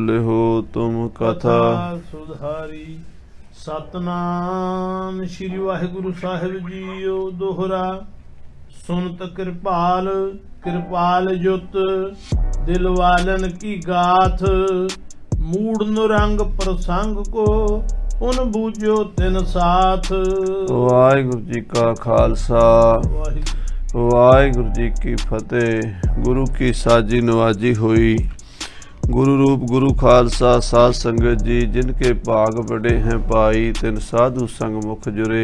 लिहो तुम कथा। सुधारी। सतनाम श्री वाहिगुरु साहिब जीओ दोहरा। सुनत कृपाल कृपाल जुत दिल वालन की गाथ। मूड नुरंग प्रसंग को उन बूझो तिन साथ। वाहिगुरु जी का खालसा वाहिगुरु जी की फतेह। गुरु की साजी नवाजी हुई। गुरु रूप गुरु खालसा साध संगत जी, जिनके भाग बड़े हैं पाई तिन साधु संग मुख जुरे।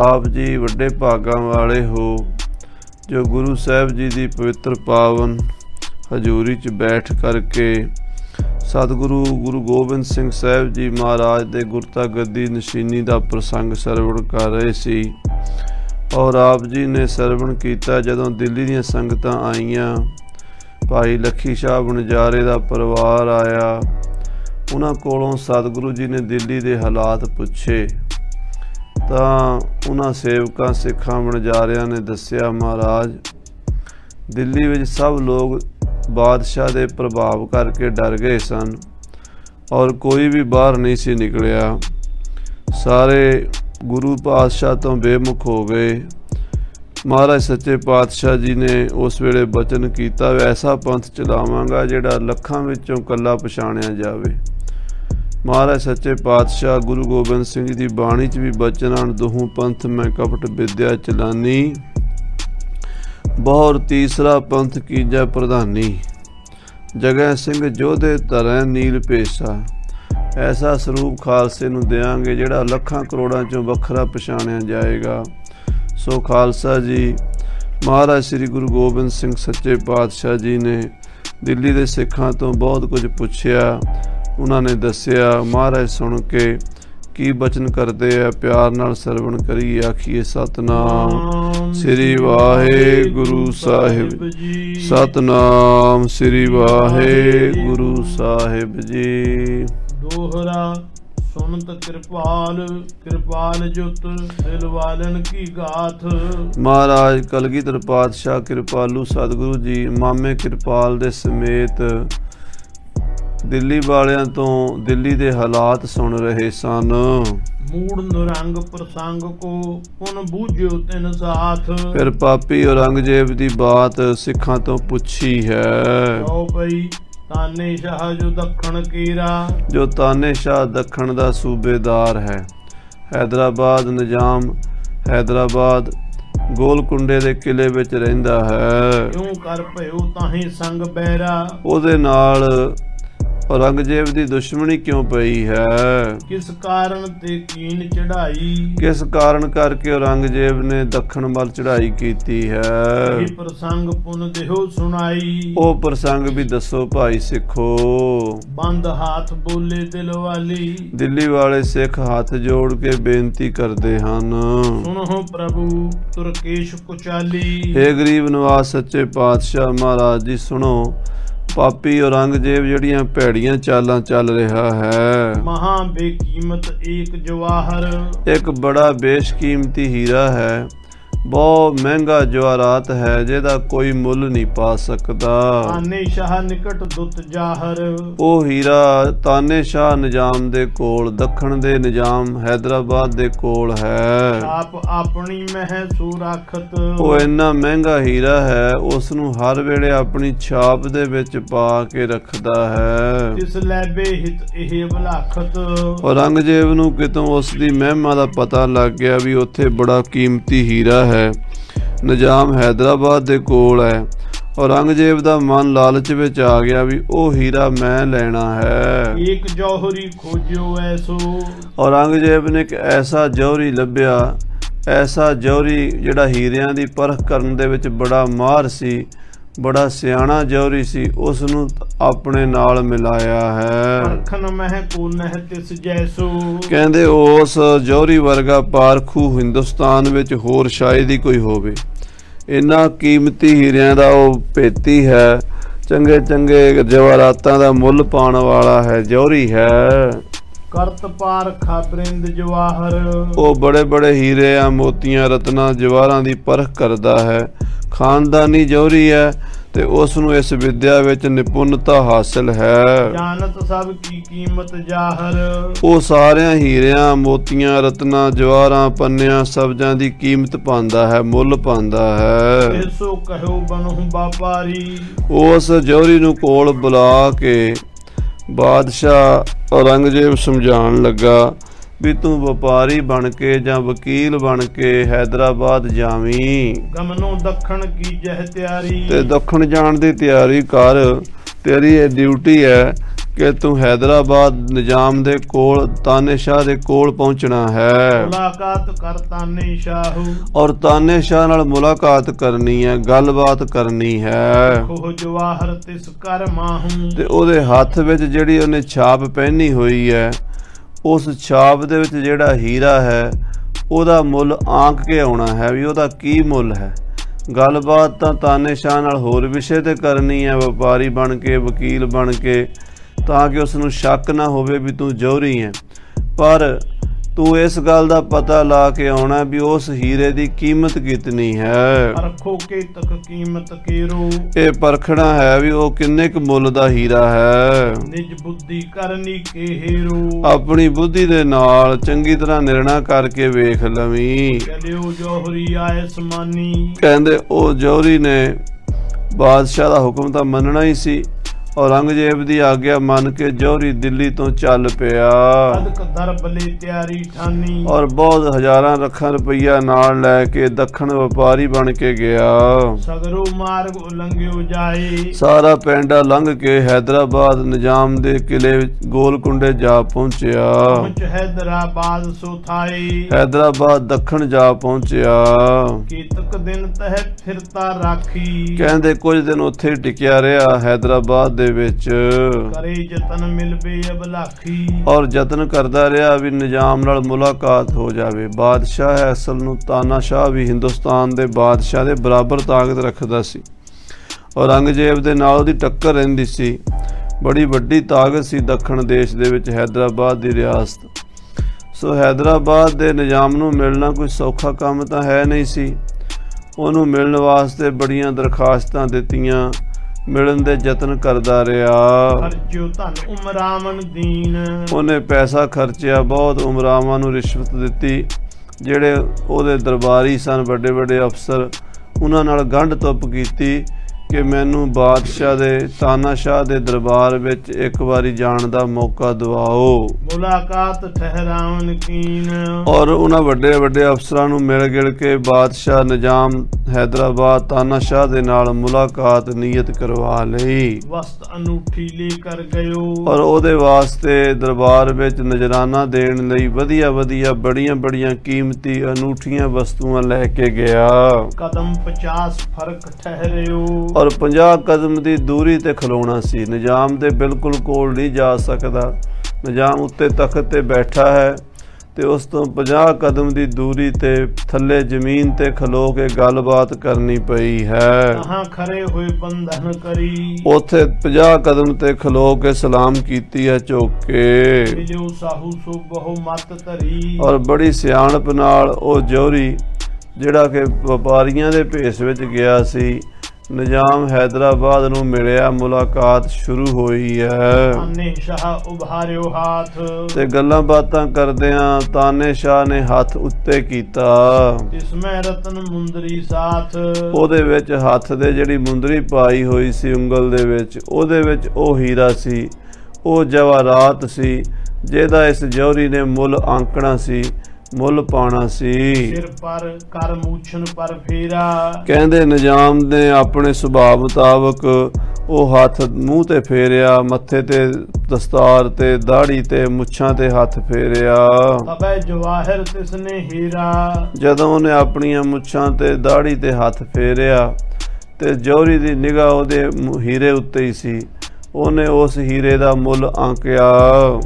आप जी वड्डे भागां वाले हो जो गुरु साहब जी की पवित्र पावन हजूरी च बैठ करके सतगुरु गुरु गोबिंद सिंह साहब जी महाराज दे गुरता गद्दी नशीनी का प्रसंग सरवण कर रहे सी। और आप जी ने सरवण किया जदों दिल्ली दीयां संगतां आईयां, भाई लखी शाह बनजारे का परिवार आया, उन्हां कोलों सतगुरु जी ने दिल्ली के हालात पूछे तो उन्हां सेवकां सिखां बनजारियां ने दस्सिया महाराज दिल्ली विच सब लोग बादशाह के प्रभाव करके डर गए सन और कोई भी बाहर नहीं सी निकलिया। सारे गुरु पातशाह तो बेमुख हो गए। महाराज सच्चे पातशाह जी ने उस वेले बचन किया, ऐसा पंथ चलावांगा जिहड़ा लखां विचों कल्ला पछाणिया जावे। महाराज सच्चे पातशाह गुरु गोबिंद सिंह जी की बाणी च भी बचन आन, दोहूं पंथ मैं कपट विद्या चलानी, बहुर तीसरा पंथ कीजा प्रधानी। जगह सिंह जोधे धरै नील पेशा। ऐसा स्वरूप खालसे नूं देंगे जिहड़ा लखां करोड़ां चों वखरा पछाणिया जाएगा। सो खालसा जी महाराज श्री गुरु गोबिंद सिंह सच्चे पातशाह जी ने दिल्ली के सिखां तो बहुत कुछ पूछया। उन्होंने दस्सिया, महाराज सुन के की बचन करते हैं, प्यार नाल सरवण करिए। आखिए सतनाम श्री वाहिगुरु साहिब, सतनाम श्री वाहिगुरु साहिब जी। दोहरा। सुनत कृपाल कृपाल जुत दिल वालन की गाथ। महाराज कलगीधर पातशाह कृपालू सतगुरु जी मामे कृपाल दे समेत दिल्ली वालियां तो दिल्ली दे हालात सुन रहे सन। मूड नुरंग प्रसंग को उन बूझो तिन साथ। फिर पापी औरंगजेब की बात सिखां तो पूछी है। ताने शाह जो दखण केरा, जो ताने शाह दखण दा सूबेदार है। हैदराबाद निजाम हैदराबाद गोलकुंडे दे किले विच रहिंदा है। क्यों कर भयो ताही संग बैरा, ओदे नाल औरंगजेब की दुश्मनी क्यों पई है। किस कारण ते कीन चढ़ाई, किस कारण करके औरंगजेब ने दखण वल चढ़ाई कीती है। प्रसंग पुन देहो सुनाई, ओ प्रसंग भी दसो भाई सिखो। बंद हाथ बोले दिल वाली, दिल्ली वाले सिख हाथ जोड़ के बेनती करते हन। सुनो प्रभु तुरकेश कुचाली, हे गरीब नवाज सच्चे पातशाह महाराज जी सुनो। पापी औरंगजेब जड़ियां भैड़ियां चालां चल रहा है। महा बेकीमत एक जवाहर, एक बड़ा बेशकीमती हीरा है, बहुत महंगा जवाहरात है जिहदा कोई मुल नहीं पा सकता। ताने शाह निकट दुत जाहर, ओ हीरा ताने शाह निजाम दे कोल, दखण दे निजाम हैदराबाद दे कोल है। आप अपनी मह सुरखत, ओ इन्ना महंगा हीरा है उस नूं हर वेले अपनी छाप दे विच पा के रखदा है। तिस लैबे हित एह भलाखत, औरंगजेब नूं कितों उस दी महिमा दा पता लग गया भी उत्थे बड़ा कीमती हीरा है। निजाम हैदराबाद दे कोल है। औरंगजेब दा मन लालच विच आ गया भी ओ हीरा मैं लेना है। एक जौहरी खोजो ऐसो, औरंगजेब ने एक ऐसा जौहरी लभ्या, ऐसा जौहरी जिहड़ा हीरियां दी परख करन दे विच बड़ा माहिर सी, बड़ा सियाणा जौहरी सी, उस नूं अपने नाल मिलाया है। परखन मह को नह तिस जैसो, कहंदे उस जौहरी वर्गा पारखू हिंदुस्तान विच होर शायद ही कोई होवे। इन्ना कीमती हीरियां दा ओह भेती है, चंगे चंगे जवाहरातां दा मुल पाउण वाला है, जौहरी है। करत पारखा बरिंद जवाहर, ओ बड़े बड़े हीरे आ मोतियां रत्ना जवाहरां दी परख करदा है। खानदानी जौहरी है ਤੇ ਉਸ ਨੂੰ ਇਸ ਵਿਦਿਆ ਵਿੱਚ ਨਿਪੁੰਨਤਾ ਹਾਸਲ ਹੈ। जानत सब की कीमत जाहर, ਉਹ ਸਾਰਿਆਂ ਹੀਰਿਆਂ, ਮੋਤੀਆਂ, ਰਤਨਾਂ, ਜਵਾਹਰਾਂ, ਪੰਨਿਆਂ, ਸਬਜ਼ਾਂ ਦੀ ਕੀਮਤ ਪਾਉਂਦਾ ਹੈ, ਮੁੱਲ ਪਾਉਂਦਾ ਹੈ। ऐसो कहो बनहु व्यापारी, ਉਸ ਜੌਹਰੀ ਨੂੰ ਕੋਲ ਬੁਲਾ ਕੇ ਬਾਦਸ਼ਾਹ ਔਰੰਗਜ਼ੇਬ ਸਮਝਾਉਣ ਲੱਗਾ ਵੀ ਤੂੰ ਵਪਾਰੀ ਬਣ ਕੇ ਜਾਂ ਵਕੀਲ ਬਣ ਕੇ ਹੈਦਰਾਬਾਦ ਜਾਵੀਂ गमनो दखन की जह त्यारी, ਤੇ ਦੱਖਣ ਜਾਣ ਦੀ ਤਿਆਰੀ ਕਰ। ਤੇਰੀ ਇਹ ਡਿਊਟੀ ਹੈ ਕਿ ਤੂੰ ਹੈਦਰਾਬਾਦ ਨਿਜ਼ਾਮ ਦੇ ਕੋਲ, ਤਾਨੇਸ਼ਾਹ ਦੇ ਕੋਲ ਪਹੁੰਚਣਾ ਹੈ मुलाकात करता ने शाहू, ਔਰ ਤਾਨੇਸ਼ਾਹ ਨਾਲ ਮੁਲਾਕਾਤ ਕਰਨੀ ਹੈ, ਗੱਲਬਾਤ ਕਰਨੀ ਹੈ। खोह जवाहर तिस कर माहू, ਤੇ ਉਹਦੇ ਹੱਥ ਵਿੱਚ ਜਿਹੜੀ ਉਹਨੇ ਛਾਪ ਪਹਿਨੀ ਹੋਈ ਹੈ, ਉਸ ਛਾਪ ਦੇ ਵਿੱਚ ਜਿਹੜਾ ਹੀਰਾ ਹੈ ਉਹਦਾ ਮੁੱਲ ਆਂਕ ਕੇ ਆਉਣਾ ਹੈ ਵੀ ਉਹਦਾ ਕੀ ਮੁੱਲ ਹੈ। ਗੱਲਬਾਤ ਤਾਂ ਤਾਨੇਸ਼ਾਹ ਨਾਲ ਹੋਰ ਵਿਸ਼ੇ ਤੇ ਕਰਨੀ ਹੈ, ਵਪਾਰੀ ਬਣ ਕੇ, ਵਕੀਲ ਬਣ ਕੇ, ਤਾਂ ਕਿ ਉਸ ਨੂੰ ਸ਼ੱਕ ਨਾ ਹੋਵੇ ਵੀ ਤੂੰ ਜੌਹਰੀ ਹੈ। ਪਰ ਤੂੰ ਇਸ ਗੱਲ ਦਾ ਪਤਾ ਲਾ ਕੇ ਆਉਣਾ ਵੀ ਉਸ ਹੀਰੇ ਦੀ ਕੀਮਤ ਕਿਤਨੀ ਹੈ। परखो के तक कीमत केरो, ਇਹ ਪਰਖਣਾ ਹੈ ਵੀ ਉਹ ਕਿੰਨੇ ਕੁ ਮੁੱਲ ਦਾ ਹੀਰਾ ਹੈ। निज बुद्धि करनी के हेरो, ਆਪਣੀ ਬੁੱਧੀ ਦੇ ਨਾਲ ਚੰਗੀ ਤਰ੍ਹਾਂ ਨਿਰਣਾ ਕਰਕੇ ਵੇਖ ਲਵੀਂ। चलियो जौहरी आयस मानी, ਕਹਿੰਦੇ ਉਹ ਜੌਹਰੀ ਨੇ ਬਾਦਸ਼ਾਹ ਦਾ ਹੁਕਮ ਤਾਂ ਮੰਨਣਾ ਹੀ ਸੀ। ਔਰੰਗਜ਼ੇਬ ਦੀ ਆਗਿਆ ਮੰਨ ਕੇ ਜੌਹਰੀ ਦਿੱਲੀ ਤੋਂ ਚੱਲ ਪਿਆ अदक दर बले त्यारी ठानी, ਔਰ ਬਹੁਤ ਹਜ਼ਾਰਾਂ ਲੱਖਾਂ ਰੁਪਈਆ ਨਾਲ ਲੈ ਕੇ ਦੱਖਣ ਵਪਾਰੀ ਬਣ ਕੇ ਗਿਆ। सगरो मार्ग उलंघ्यो जाए, ਸਾਰਾ ਪੈਂਡਾ ਲੰਘ ਕੇ ਹੈਦਰਾਬਾਦ ਨਿਜ਼ਾਮ ਦੇ ਕਿਲੇ ਵਿੱਚ ਗੋਲਕੁੰਡੇ ਜਾ ਪਹੁੰਚਿਆ। पहुंच हैदराबाद सो थाए, ਹੈਦਰਾਬਾਦ ਦੱਖਣ ਜਾ ਪਹੁੰਚਿਆ। केतक दिन तह फिरता राखी, ਕਹਿੰਦੇ ਕੁਝ ਦਿਨ ਉੱਥੇ ਹੀ ਟਿਕਿਆ ਰਿਹਾ ਹੈਦਰਾਬਾਦ ਦੇ ਵਿੱਚ करे जतन मिलबे अब लाखी, ਔਰ ਯਤਨ ਕਰਦਾ ਰਿਹਾ ਵੀ ਨਿਜ਼ਾਮ ਨਾਲ ਮੁਲਾਕਾਤ ਹੋ ਜਾਵੇ। ਬਾਦਸ਼ਾਹ ਹੈ ਅਸਲ ਨੂੰ ਤਾਨਾਸ਼ਾਹ ਵੀ ਹਿੰਦੁਸਤਾਨ ਦੇ ਬਾਦਸ਼ਾਹ ਦੇ ਬਰਾਬਰ ਤਾਕਤ ਰੱਖਦਾ ਸੀ। ਔਰੰਗਜ਼ੇਬ ਦੇ ਨਾਲ ਉਹਦੀ ਟੱਕਰ ਰਹਿੰਦੀ ਸੀ। ਬੜੀ ਵੱਡੀ ਤਾਕਤ ਸੀ ਦੱਖਣ ਦੇਸ਼ ਦੇ ਵਿੱਚ ਹੈਦਰਾਬਾਦ ਦੀ ਰਿਆਸਤ। ਸੋ ਹੈਦਰਾਬਾਦ ਦੇ ਨਿਜ਼ਾਮ ਨੂੰ ਮਿਲਣਾ ਕੋਈ ਸੌਖਾ ਕੰਮ ਤਾਂ ਹੈ ਨਹੀਂ ਸੀ। ਉਹਨੂੰ ਮਿਲਣ ਵਾਸਤੇ ਬੜੀਆਂ ਦਰਖਾਸਤਾਂ ਦਿੱਤੀਆਂ, ਮਿਲਣ ਦੇ ਯਤਨ ਕਰਦਾ ਰਿਹਾ। खर्च्यो धन उमरावन दीन, ਉਹਨੇ ਪੈਸਾ ਖਰਚਿਆ, ਬਹੁਤ ਉਮਰਾਵਾਂ ਨੂੰ ਰਿਸ਼ਵਤ ਦਿੱਤੀ। ਜਿਹੜੇ ਉਹਦੇ ਦਰਬਾਰੀ ਸਨ, ਵੱਡੇ ਵੱਡੇ ਅਫਸਰ, ਉਹਨਾਂ ਨਾਲ ਗੰਢ ਤੁੱਪ ਕੀਤੀ ਕਿ ਮੈਨੂੰ ਬਾਦਸ਼ਾਹ ਦੇ, ਤਾਨਾਸ਼ਾਹ ਦੇ ਦਰਬਾਰ ਵਿੱਚ ਇੱਕ ਵਾਰੀ ਜਾਣ ਦਾ ਮੌਕਾ ਦਿਵਾਓ। मुलाकात ठहरावन कीन, ਔਰ ਉਹਨਾਂ ਵੱਡੇ ਵੱਡੇ ਅਫਸਰਾਂ ਨੂੰ ਮਿਲ ਗਿਲ ਕੇ ਬਾਦਸ਼ਾਹ ਨਿਜ਼ਾਮ हैदराबाद तानाशाह दे नाल मुलाकात नीयत करवा लई वस्त अनूठी लेकर गयो और ओदे वास्ते दरबार विच नजराना देण लई वधिया वधिया बड़ियां बड़ियां कीमती अनूठियां वस्तुआं लैके गया। कदम 50 फर्क ठहरियो और 50 कदम दी दूरी ते खलोना सी। निजाम दे बिल्कुल कोल नहीं जा सकदा। निजाम उत्ते तख्त ते बैठा है ते उस तो 50 कदम दी दूरी ते थल्ले जमीन ते खलो के गलबात करनी पई है। कहां खड़े हुए बंधन करी उथे 50 कदम ते खलो के सलाम कीती है झुक के मिलियो साहू सो बहु मत धरी और बड़ी सियाणप नाल ओ जोहरी जिहड़ा कि व्यापारियां दे भेस विच गया सी निजाम हैदराबाद नूं मिलिया। मुलाकात शुरू हुई है। ताने शाह उभारियो हाथ ते गल्लां बातां करदियां ताने शाह ने हथ उत्ते कीता। इसमें रतन मुंदरी साथ ओदे विच हथ दे जिहड़ी मुंदरी पाई होई सी उंगल दे विच ओदे विच ओ हीरा सी, ओ जवाहरात सी जिहदा इस जोहरी ने मुल आंकना सी, मुल पाना सी। सिर पर कर मूछन पर फेरा कहंदे निजाम ने अपने सुभाव मुताबक ओ हथ मूँह ते फेरिया, मत्थे ते दस्तार ते दाढ़ी ते मुछां ते हथ फेरिया। तबे जवाहर तिसने हीरा जदों उन्हें अपनियां मुछां ते दाढ़ी ते हथ फेरिया ते जोहरी दी निगाह उहदे हीरे उत्ते ही सी। ਉਹਨੇ ਉਸ ਹੀਰੇ ਦਾ ਮੁੱਲ ਆਂਕਿਆ।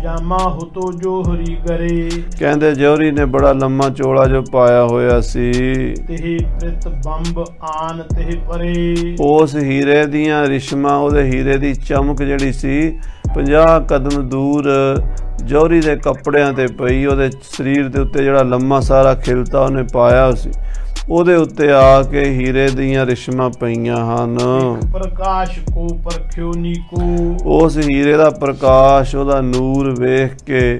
ਜਾਮਾ ਹੁਤੋ ਜੋਹਰੀ ਗਰੇ ਕਹਿੰਦੇ ਜੋਹਰੀ ਨੇ ਬੜਾ ਲੰਮਾ ਚੋਲਾ ਜੋ ਪਾਇਆ ਹੋਇਆ ਸੀ। ਤੇਹ ਪ੍ਰਿਤ ਬੰਬ ਆਨ ਤੇਹ ਪਰੇ ਉਸ ਹੀਰੇ ਦੀਆਂ ਰਿਸ਼ਮਾਂ ਉਹਦੇ ਹੀਰੇ ਦੀ ਚਮਕ ਜਿਹੜੀ ਸੀ 50 ਕਦਮ ਦੂਰ ਜੋਹਰੀ ਦੇ ਕੱਪੜਿਆਂ ਤੇ ਪਈ। ਉਹਦੇ ਸਰੀਰ ਦੇ ਉੱਤੇ ਜਿਹੜਾ ਲੰਮਾ ਸਾਰਾ ਖਿਲਤਾ ਉਹਨੇ ਪਾਇਆ ਸੀ ਉਹਦੇ ਉੱਤੇ ਆ ਕੇ ਹੀਰੇ ਦੀਆਂ ਰਿਸ਼ਮਾਂ ਪਈਆਂ ਹਨ। प्रकाश को परख्यो नीको। ਉਸ ਹੀਰੇ ਦਾ ਪ੍ਰਕਾਸ਼, ਉਹਦਾ ਨੂਰ ਵੇਖ ਕੇ,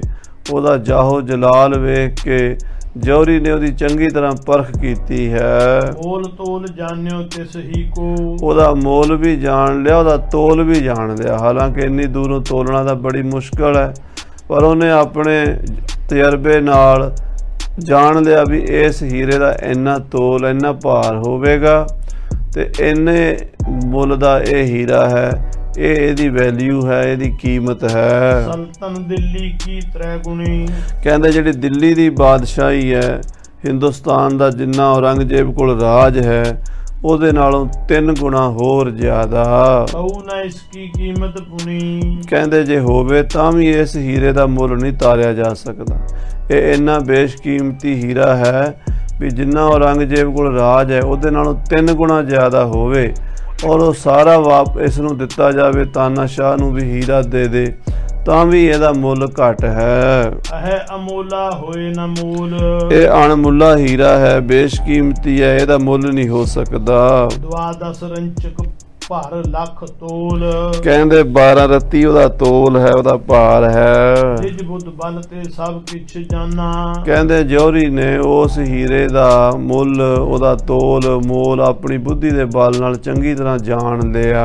ਉਹਦਾ ਜਾਹੋ ਜਲਾਲ ਵੇਖ ਕੇ ਜੌਹਰੀ ਨੇ ਉਹਦੀ ਚੰਗੀ ਤਰ੍ਹਾਂ ਪਰਖ ਕੀਤੀ ਹੈ। मोल तोल जान्यो तिस ही को। ਉਹਦਾ ਮੋਲ ਵੀ ਜਾਣ ਲਿਆ, ਉਹਦਾ ਤੋਲ ਵੀ ਜਾਣ ਲਿਆ। ਹਾਲਾਂਕਿ ਇੰਨੀ ਦੂਰੋਂ ਤੋਲਣਾ ਤਾਂ ਬੜੀ ਮੁਸ਼ਕਲ ਹੈ, ਪਰ ਉਹਨੇ ਆਪਣੇ ਤਜਰਬੇ ਨਾਲ ਜਾਣ ਲਿਆ ਵੀ ਇਸ ਹੀਰੇ ਦਾ ਇੰਨਾ ਤੋਲ, ਇੰਨਾ ਭਾਰ ਹੋਵੇਗਾ ਤੇ ਇੰਨੇ ਮੁੱਲ ਦਾ ਇਹ ਹੀਰਾ ਹੈ, ਇਹ ਇਹਦੀ ਵੈਲਿਊ ਹੈ, ਇਹਦੀ ਕੀਮਤ ਹੈ। सल्तन दिल्ली की त्रैगुणी। ਕਹਿੰਦੇ ਜਿਹੜੀ ਦਿੱਲੀ ਦੀ ਬਾਦਸ਼ਾਹੀ ਹੈ, ਹਿੰਦੁਸਤਾਨ ਦਾ ਜਿੰਨਾ ਔਰੰਗਜ਼ੇਬ ਕੋਲ ਰਾਜ ਹੈ, ਉਹਦੇ ਨਾਲੋਂ 3 ਗੁਣਾ ਹੋਰ ਜ਼ਿਆਦਾ। कहू न इसकी कीमत पुनी। ਕਹਿੰਦੇ ਜੇ ਹੋਵੇ ਤਾਂ ਵੀ ਇਸ ਹੀਰੇ ਦਾ ਮੁੱਲ ਨਹੀਂ ਤਾਰਿਆ ਜਾ ਸਕਦਾ। ਇਹ ਇੰਨਾ ਬੇਸ਼ਕੀਮਤੀ ਹੀਰਾ ਹੈ ਵੀ ਜਿੰਨਾ ਔਰੰਗਜ਼ੇਬ ਕੋਲ ਰਾਜ ਹੈ ਉਹਦੇ ਨਾਲੋਂ 3 ਗੁਣਾ ਜ਼ਿਆਦਾ ਹੋਵੇ, ਔਰ ਉਹ ਸਾਰਾ ਇਸ ਨੂੰ ਦਿੱਤਾ ਜਾਵੇ, ਤਾਨਾਸ਼ਾਹ ਨੂੰ ਵੀ ਹੀਰਾ ਦੇ ਦੇ, ਤਾਂ ਵੀ ਇਹਦਾ ਮੁੱਲ ਘੱਟ ਹੈ। अमोला होए न मोल। ਇਹ ਅਣਮੁੱਲਾ ਹੀਰਾ ਹੈ, ਬੇਸ਼ਕੀਮਤੀ ਹੈ, ਇਹਦਾ ਮੁੱਲ ਨਹੀਂ ਹੋ ਸਕਦਾ। द्वादश रंचक भार लख तोल। ਕਹਿੰਦੇ 12 ਰੱਤੀ ਉਹਦਾ ਤੋਲ ਹੈ, ਉਹਦਾ ਭਾਰ ਹੈ। निज बुद्ध बल ते सब किछ जाना। ਕਹਿੰਦੇ ਜੌਹਰੀ ਨੇ ਉਸ ਹੀਰੇ ਦਾ ਮੁੱਲ, ਉਹਦਾ ਤੋਲ ਮੋਲ ਆਪਣੀ ਬੁੱਧੀ ਦੇ ਬਲ ਨਾਲ ਚੰਗੀ ਤਰ੍ਹਾਂ ਜਾਣ ਲਿਆ।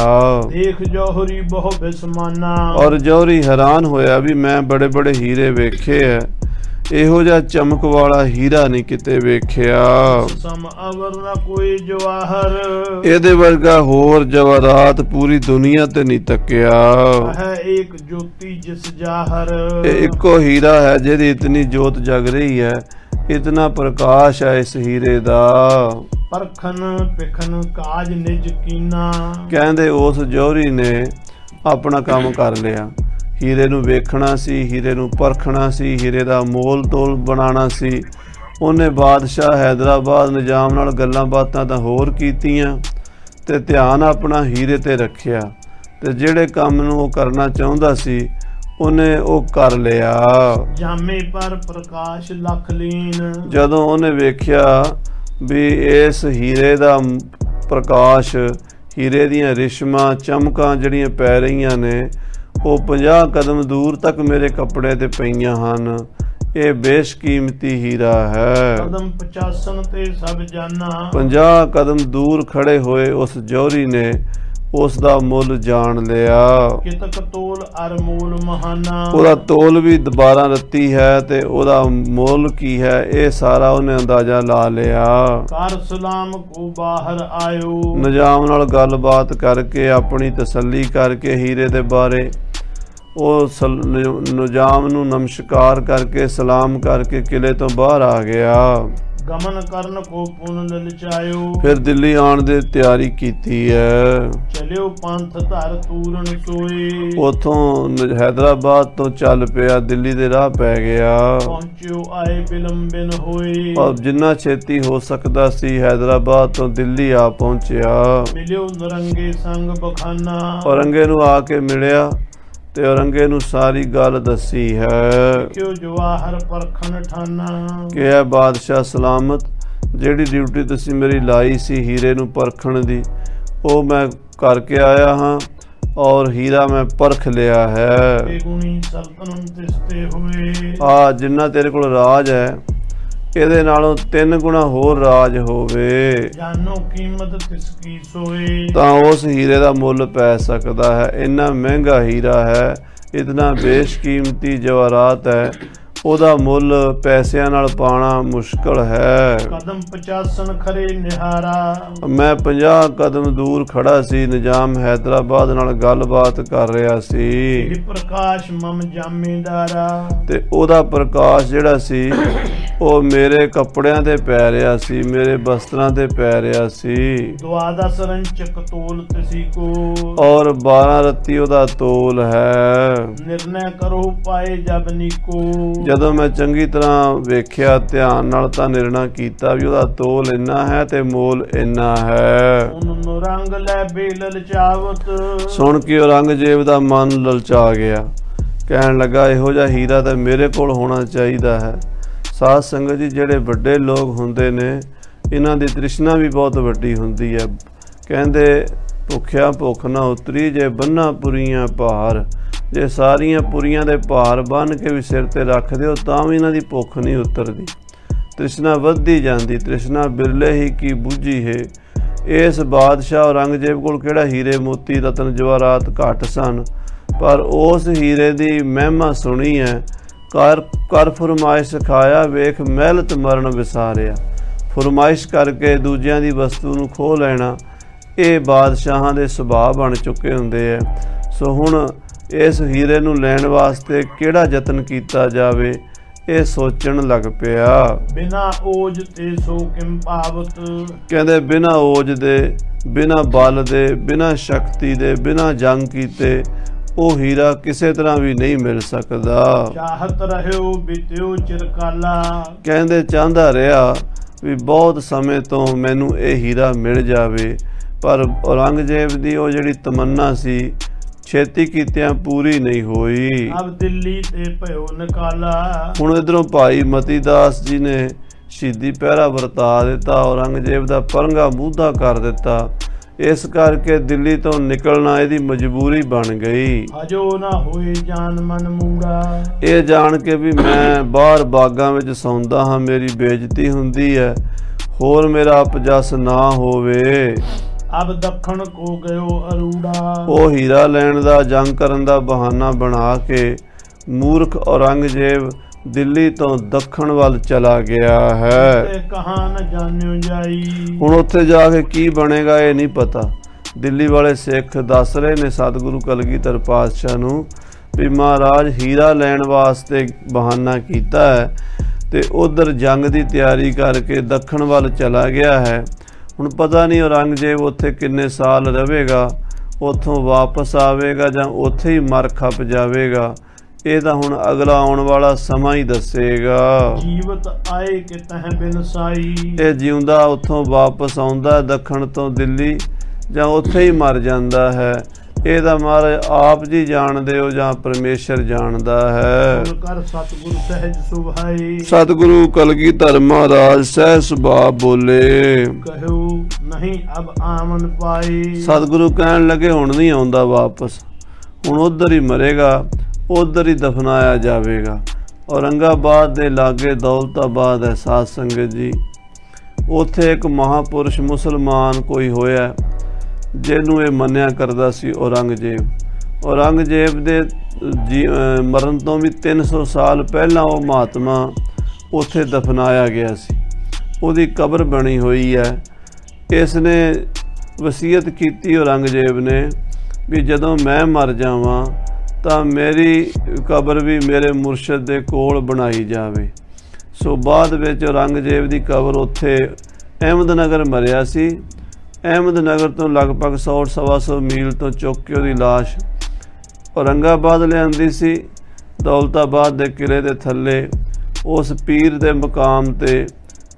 देख जौहरी बहु बिस्माना। ਔਰ ਜੌਹਰੀ ਹੈਰਾਨ ਹੋਇਆ ਵੀ ਮੈਂ ਬੜੇ ਬੜੇ ਹੀਰੇ ਵੇਖੇ ਐ, ਇਹੋ ਜਿਹਾ ਚਮਕ ਵਾਲਾ ਹੀਰਾ ਨਹੀਂ ਕਿਤੇ ਵੇਖਿਆ। सम अवर न कोई जवाहर। ਇਹਦੇ ਵਰਗਾ ਹੋਰ ਜਵਾਹਰਾਤ ਪੂਰੀ ਦੁਨੀਆ ਤੇ ਨਹੀਂ ਤੱਕਿਆ। है एक ज्योति जिस जाहर। ਇਹ ਇੱਕੋ ਹੀਰਾ ਹੈ ਜਿਹਦੀ ਇਤਨੀ ਜੋਤ ਜਗ ਰਹੀ ਹੈ, ਇਤਨਾ ਪ੍ਰਕਾਸ਼ ਹੈ ਇਸ ਹੀਰੇ ਦਾ। परखन पिखन काज निज कीना। ਕਹਿੰਦੇ ਉਸ ਜੌਹਰੀ ਨੇ ਆਪਣਾ ਕੰਮ ਕਰ ਲਿਆ। ਹੀਰੇ ਨੂੰ ਵੇਖਣਾ ਸੀ, ਹੀਰੇ ਨੂੰ ਪਰਖਣਾ ਸੀ, ਹੀਰੇ ਦਾ ਮੋਲ ਤੋਲ ਬਣਾਉਣਾ ਸੀ। ਉਹਨੇ ਬਾਦਸ਼ਾਹ ਹੈਦਰਾਬਾਦ ਨਿਜ਼ਾਮ ਨਾਲ ਗੱਲਾਂ ਬਾਤਾਂ ਤਾਂ ਹੋਰ ਕੀਤੀਆਂ ਤੇ ਧਿਆਨ ਆਪਣਾ ਹੀਰੇ ਤੇ ਰੱਖਿਆ, ਤੇ ਜਿਹੜੇ ਕੰਮ ਨੂੰ ਉਹ ਕਰਨਾ ਚਾਹੁੰਦਾ ਸੀ ਉਹਨੇ ਉਹ ਕਰ ਲਿਆ। ਜਾਮੇ ਪਰ ਪ੍ਰਕਾਸ਼ ਲੱਖ ਲੀਨ। ਜਦੋਂ ਉਹਨੇ ਵੇਖਿਆ ਵੀ ਇਸ ਹੀਰੇ ਦਾ ਪ੍ਰਕਾਸ਼, ਹੀਰੇ ਦੀਆਂ ਰਿਸ਼ਮਾਂ ਚਮਕਾਂ ਜਿਹੜੀਆਂ ਪੈ ਰਹੀਆਂ ਨੇ ਉਹ 50 ਕਦਮ ਦੂਰ ਤੱਕ ਮੇਰੇ ਕੱਪੜੇ ਤੇ ਪਈਆਂ ਹਨ, ਇਹ ਬੇਸ਼ਕੀਮਤੀ ਹੀਰਾ ਹੈ। ਕਦਮ 50 ਤੇ ਸਭ ਜਾਨਾ। 50 ਕਦਮ ਦੂਰ ਖੜੇ ਹੋਏ ਉਸ ਜੌਹਰੀ ਨੇ ਉਸ ਦਾ ਮੁੱਲ ਜਾਣ ਲਿਆ। ਕਿਤਕ ਤੋਲ ਅਰ ਮੂਲ ਮਹਾਨਾ। ਉਹਦਾ ਤੋਲ ਵੀ 12 ਰੱਤੀ ਹੈ ਤੇ ਉਹਦਾ ਮੁੱਲ ਕੀ ਹੈ ਇਹ ਸਾਰਾ ਉਹਨੇ ਅੰਦਾਜ਼ਾ ਲਾ ਲਿਆ। ਕਰ ਸਲਾਮ ਕੋ ਬਾਹਰ ਆਇਓ। ਨਿਜ਼ਾਮ ਨਾਲ ਗੱਲਬਾਤ ਕਰਕੇ ਆਪਣੀ ਤਸੱਲੀ ਕਰਕੇ ਹੀਰੇ ਦੇ ਬਾਰੇ ਉਹ ਨਿਜ਼ਾਮ ਨੂੰ ਨਮਸਕਾਰ ਕਰਕੇ ਸਲਾਮ ਕਰਕੇ ਕਿਲੇ ਤੋਂ ਬਾਹਰ ਆ ਗਿਆ। ਗਮਨ ਕਰਨ ਕੋ ਪੁਨ ਲਲਚਾਇਓ। ਫਿਰ ਦਿੱਲੀ ਆਉਣ ਦੀ ਤਿਆਰੀ ਕੀਤੀ ਹੈ। ਚਲਿਓ ਪੰਥ ਧਰ ਤੂਰਨ ਸੋਏ। ਉਥੋਂ ਹੈਦਰਾਬਾਦ ਤੋਂ ਚੱਲ ਪਿਆ, ਦਿੱਲੀ ਦੇ ਰਾਹ ਪੈ ਗਿਆ। ਪਹੁੰਚਿਓ ਆਏ ਬਿਲੰਬਿਨ ਹੋਏ। ਔਰ ਜਿੰਨਾ ਛੇਤੀ ਹੋ ਸਕਦਾ ਸੀ ਹੈਦਰਾਬਾਦ ਤੋਂ ਦਿੱਲੀ ਆ ਪਹੁੰਚਿਆ। ਮਿਲਿਓ ਨਰੰਗੇ ਸੰਗ ਬਖਾਨਾ। ਔਰੰਗੇ ਨੂੰ ਆ ਕੇ ਮਿਲਿਆ ਤੇ ਔਰੰਗੇ ਨੂੰ ਸਾਰੀ ਗੱਲ ਦੱਸੀ ਹੈ। ਕਿਉ ਜਵਾਹਰ ਪਰਖਣ ਠਾਨਾ। ਕਿ ਇਹ ਬਾਦਸ਼ਾਹ ਸਲਾਮਤ, ਜਿਹੜੀ ਡਿਊਟੀ ਤੁਸੀਂ ਮੇਰੀ ਲਾਈ ਸੀ ਹੀਰੇ ਨੂੰ ਪਰਖਣ ਦੀ, ਉਹ ਮੈਂ ਕਰਕੇ ਆਇਆ ਹਾਂ ਔਰ ਹੀਰਾ ਮੈਂ ਪਰਖ ਲਿਆ ਹੈ। ਗੁਣੀ ਸਲਤਨਤ ਤਿਸਤੇ ਹੋਏ। ਆ ਜਿੰਨਾ ਤੇਰੇ ਕੋਲ ਰਾਜ ਹੈ ਇਹਦੇ ਨਾਲੋਂ 3 ਗੁਣਾ ਹੋਰ ਰਾਜ ਹੋਵੇ ਜਾਨੋ ਕੀਮਤ ਤਿਸ ਕੀ ਸੋਏ। ਤਾਂ ਉਸ ਹੀਰੇ ਦਾ ਮੁੱਲ ਪੈ ਸਕਦਾ ਹੈ। ਇੰਨਾ ਮਹਿੰਗਾ ਹੀਰਾ ਹੈ, ਇਤਨਾ ਬੇਸ਼ਕੀਮਤੀ ਜਵਾਹਰਾਤ ਹੈ, ਉਹਦਾ ਮੁੱਲ ਪੈਸਿਆਂ ਨਾਲ ਪਾਣਾ ਮੁਸ਼ਕਲ ਹੈ। ਕਦਮ 50 ਖਰੇ ਨਿਹਾਰਾ। ਮੈਂ 50 ਕਦਮ ਦੂਰ ਖੜਾ ਸੀ, ਨਿਜ਼ਾਮ ਹੈਦਰਾਬਾਦ ਨਾਲ ਗੱਲਬਾਤ ਕਰ ਰਿਹਾ ਸੀ ਇਹ ਪ੍ਰਕਾਸ਼ ਮਮ ਜਾਮੇਦਾਰਾ। ਤੇ ਉਹਦਾ ਪ੍ਰਕਾਸ਼ ਜਿਹੜਾ ਸੀ ਉਹ ਮੇਰੇ ਕੱਪੜਿਆਂ ਤੇ ਪੈ ਰਿਹਾ ਸੀ, ਮੇਰੇ ਬਸਤਰਾਂ ਤੇ ਪੈ ਰਿਹਾ ਸੀ। ਦੁਆਦਸ ਰੰਚਕ ਤੋਲ ਤਿਸੀ ਕੋ। ਔਰ 12 ਰੱਤੀ ਉਹਦਾ ਤੋਲ ਹੈ। ਨਿਰਣੈ ਕਰੋ ਪਾਏ ਜਬ ਨੀਕੋ। ਜਦੋਂ ਮੈਂ ਚੰਗੀ ਤਰ੍ਹਾਂ ਵੇਖਿਆ ਧਿਆਨ ਨਾਲ ਤਾਂ ਨਿਰਣਾ ਕੀਤਾ ਵੀ ਉਹਦਾ ਤੋਲ ਇੰਨਾ ਹੈ ਤੇ ਮੋਲ ਇੰਨਾ ਹੈ। ਉਹਨੂੰ ਰੰਗ ਲੈ ਬੇਲਲ ਚਾਵਤ। ਸੁਣ ਕੇ ਔਰੰਗਜ਼ੇਬ ਦਾ ਮਨ ਲਲਚਾ ਗਿਆ, ਕਹਿਣ ਲੱਗਾ ਇਹੋ ਜਿਹਾ ਹੀਰਾ ਤਾਂ ਮੇਰੇ ਕੋਲ ਹੋਣਾ ਚਾਹੀਦਾ ਹੈ। ਸਾਧ ਸੰਗਤ ਜੀ, ਜਿਹੜੇ ਵੱਡੇ ਲੋਕ ਹੁੰਦੇ ਨੇ इन्हां दी तृष्णा भी बहुत वड्डी हुंदी है। कहंदे भुखिया भुख ना उतरी जे बन्ना पुरियां भार। जे सारियां पुरियां दे भार बन के भी सिर ते रख दिओ तां भी इन्हां दी भुख नहीं उतरदी। तृष्णा वधदी जांदी, तृष्णा बिरले ही की बूझी है। इस बादशाह औरंगजेब कोल किहड़ा हीरे मोती रतन जवाहरात घट सन, पर उस हीरे दी महिमा सुनी है। कर फरमाइश खाया वेख महलत मरण विसारिया। फरमाइश करके दूजियां दी वस्तु नूं खोह लैना ਇਹ ਬਾਦਸ਼ਾਹਾਂ ਦੇ ਸੁਭਾਅ ਬਣ ਚੁੱਕੇ ਹੁੰਦੇ ਹੈ। ਸੋ ਹੁਣ ਇਸ ਹੀਰੇ ਨੂੰ ਲੈਣ ਵਾਸਤੇ ਕਿਹੜਾ ਯਤਨ ਕੀਤਾ ਜਾਵੇ, ਇਹ ਸੋਚਣ ਲੱਗ ਪਿਆ। ਬਿਨਾ ਓਜ ਤੇ ਸੋ ਕਿਮ ਪਾਵਤ। ਕਹਿੰਦੇ ਬਿਨਾ ਓਜ ਦੇ, ਬਿਨਾ ਬਲ ਦੇ, ਬਿਨਾ ਸ਼ਕਤੀ ਦੇ, ਬਿਨਾ ਜੰਗ ਕੀਤੇ ਉਹ ਹੀਰਾ ਕਿਸੇ ਤਰ੍ਹਾਂ ਵੀ ਨਹੀਂ ਮਿਲ ਸਕਦਾ। ਚਾਹਤ ਰਹਿਓ ਬਿਤਿਓ ਚਿਰਕਾਲਾ। ਕਹਿੰਦੇ ਚਾਹੁੰਦਾ ਰਿਹਾ ਵੀ ਬਹੁਤ ਸਮੇਂ ਤੋਂ ਮੈਨੂੰ ਇਹ ਹੀਰਾ ਮਿਲ ਜਾਵੇ, पर औरंगजेब दी वो जिहड़ी तमन्ना सी छेती कीतियां पूरी नहीं होई। अब दिल्ली ते भयो निकाला। हुण इधरों भाई मती दास जी ने शहीदी पहरा वरता दिता, औरंगजेब दा परंगा मूधा कर दिता। इस करके दिल्ली तो निकलना इहदी मजबूरी बन गई। अजो ना होए जान मन मूड़ा। ये जान के भी मैं बाहर बागां विच सौंदा हां, मेरी बेइज्जती हुंदी है, होर मेरा अपजस ना होवे। अब दखण को गयो अरूड़ा। ਉਹ ਹੀਰਾ ਲੈਣ ਦਾ ਜੰਗ ਕਰਨ ਦਾ ਬਹਾਨਾ ਬਣਾ ਕੇ ਮੂਰਖ ਔਰੰਗਜ਼ੇਬ ਦਿੱਲੀ ਤੋਂ ਦੱਖਣ ਵੱਲ ਚਲਾ ਗਿਆ ਹੈ। ਕਹਾਂ ਨਾ ਜਾਣਿਓ ਜਾਈ। ਹੁਣ ਉੱਥੇ ਜਾ ਕੇ ਕੀ ਬਣੇਗਾ ਇਹ ਨਹੀਂ ਪਤਾ। ਦਿੱਲੀ ਵਾਲੇ ਸਿੱਖ ਦੱਸ ਰਹੇ ਨੇ ਸਤਿਗੁਰੂ ਕਲਗੀਧਰ ਪਾਤਸ਼ਾਹ ਨੂੰ ਵੀ ਮਹਾਰਾਜ ਹੀਰਾ ਲੈਣ ਵਾਸਤੇ ਬਹਾਨਾ ਕੀਤਾ ਹੈ ਤੇ ਉਧਰ ਜੰਗ ਦੀ ਤਿਆਰੀ ਕਰਕੇ ਦੱਖਣ ਵੱਲ ਚਲਾ ਗਿਆ ਹੈ। ਹੁਣ ਪਤਾ ਨਹੀਂ ਔਰੰਗਜ਼ੇਬ ਉੱਥੇ ਕਿੰਨੇ ਸਾਲ ਰਹੇਗਾ, ਉੱਥੋਂ ਵਾਪਸ ਆਵੇਗਾ ਜਾਂ ਉੱਥੇ ਹੀ ਮਰ ਖਪ ਜਾਵੇਗਾ। ਇਹ ਤਾਂ ਹੁਣ ਅਗਲਾ ਆਉਣ ਵਾਲਾ ਸਮਾਂ ਹੀ ਦੱਸੇਗਾ। ਜੀਵਤ ਆਏ ਕਿ ਤਹ ਬਿਨ ਸਾਈ। ਇਹ ਜਿਉਂਦਾ ਉੱਥੋਂ ਵਾਪਸ ਆਉਂਦਾ ਦੱਖਣ ਤੋਂ ਦਿੱਲੀ ਜਾਂ ਉੱਥੇ ਹੀ ਮਰ ਜਾਂਦਾ ਹੈ। ਇਹ ਤਾਂ ਮਹਾਰਾਜ ਆਪ ਜੀ ਜਾਣਦੇ ਹੋ ਜਾਂ ਪਰਮੇਸ਼ਰ ਜਾਣਦਾ ਹੈ। ਸਤਿਗੁਰੂ ਸਹਿਜ ਸੁਭਾਈ। ਸਤਿਗੁਰੂ ਕਲਗੀਧਰ ਮਹਾਰਾਜ ਸਹਿਜ ਸੁਭਾਅ ਬੋਲੇ। ਕਹਿਓ ਨਹੀਂ ਅਬ ਆਮਨ ਪਾਈ। ਸਤਿਗੁਰੂ ਕਹਿਣ ਲੱਗੇ ਹੁਣ ਨਹੀਂ ਆਉਂਦਾ ਵਾਪਸ, ਹੁਣ ਉਧਰ ਹੀ ਮਰੇਗਾ, ਉਧਰ ਹੀ ਦਫਨਾਇਆ ਜਾਵੇਗਾ। ਔਰੰਗਾਬਾਦ ਦੇ ਲਾਗੇ ਦੌਲਤਾਬਾਦ ਹੈ ਸਾਧ ਸੰਗਤ ਜੀ। ਉੱਥੇ ਇੱਕ ਮਹਾਪੁਰਸ਼ ਮੁਸਲਮਾਨ ਕੋਈ ਹੋਇਆ ਜਿਹਨੂੰ ਇਹ ਮੰਨਿਆ ਕਰਦਾ ਸੀ ਔਰੰਗਜ਼ੇਬ। ਔਰੰਗਜ਼ੇਬ ਦੇ ਮਰਨ ਤੋਂ ਵੀ 300 ਸਾਲ ਪਹਿਲਾਂ ਉਹ ਮਹਾਤਮਾ ਉੱਥੇ ਦਫਨਾਇਆ ਗਿਆ ਸੀ। ਉਹਦੀ ਕਬਰ ਬਣੀ ਹੋਈ ਹੈ। ਇਸ ਨੇ ਵਸੀਅਤ ਕੀਤੀ ਔਰੰਗਜ਼ੇਬ ਨੇ ਵੀ ਜਦੋਂ ਮੈਂ ਮਰ ਜਾਵਾਂ ਤਾਂ ਮੇਰੀ ਕਬਰ ਵੀ ਮੇਰੇ ਮੁਰਸ਼ਦ ਦੇ ਕੋਲ ਬਣਾਈ ਜਾਵੇ। ਸੋ ਬਾਅਦ ਵਿੱਚ ਔਰੰਗਜ਼ੇਬ ਦੀ ਕਬਰ ਉੱਥੇ ਅਹਿਮਦਨਗਰ ਮਰਿਆ ਸੀ। ਅਹਿਮਦਨਗਰ ਤੋਂ ਲਗਭਗ 100-125 ਮੀਲ ਤੋਂ ਚੁੱਕ ਕੇ ਉਹਦੀ ਲਾਸ਼ ਔਰੰਗਾਬਾਦ ਲਿਆਂਦੀ ਸੀ। ਦੌਲਤਾਬਾਦ ਦੇ ਕਿਲੇ ਦੇ ਥੱਲੇ ਉਸ ਪੀਰ ਦੇ ਮਕਾਮ ਤੇ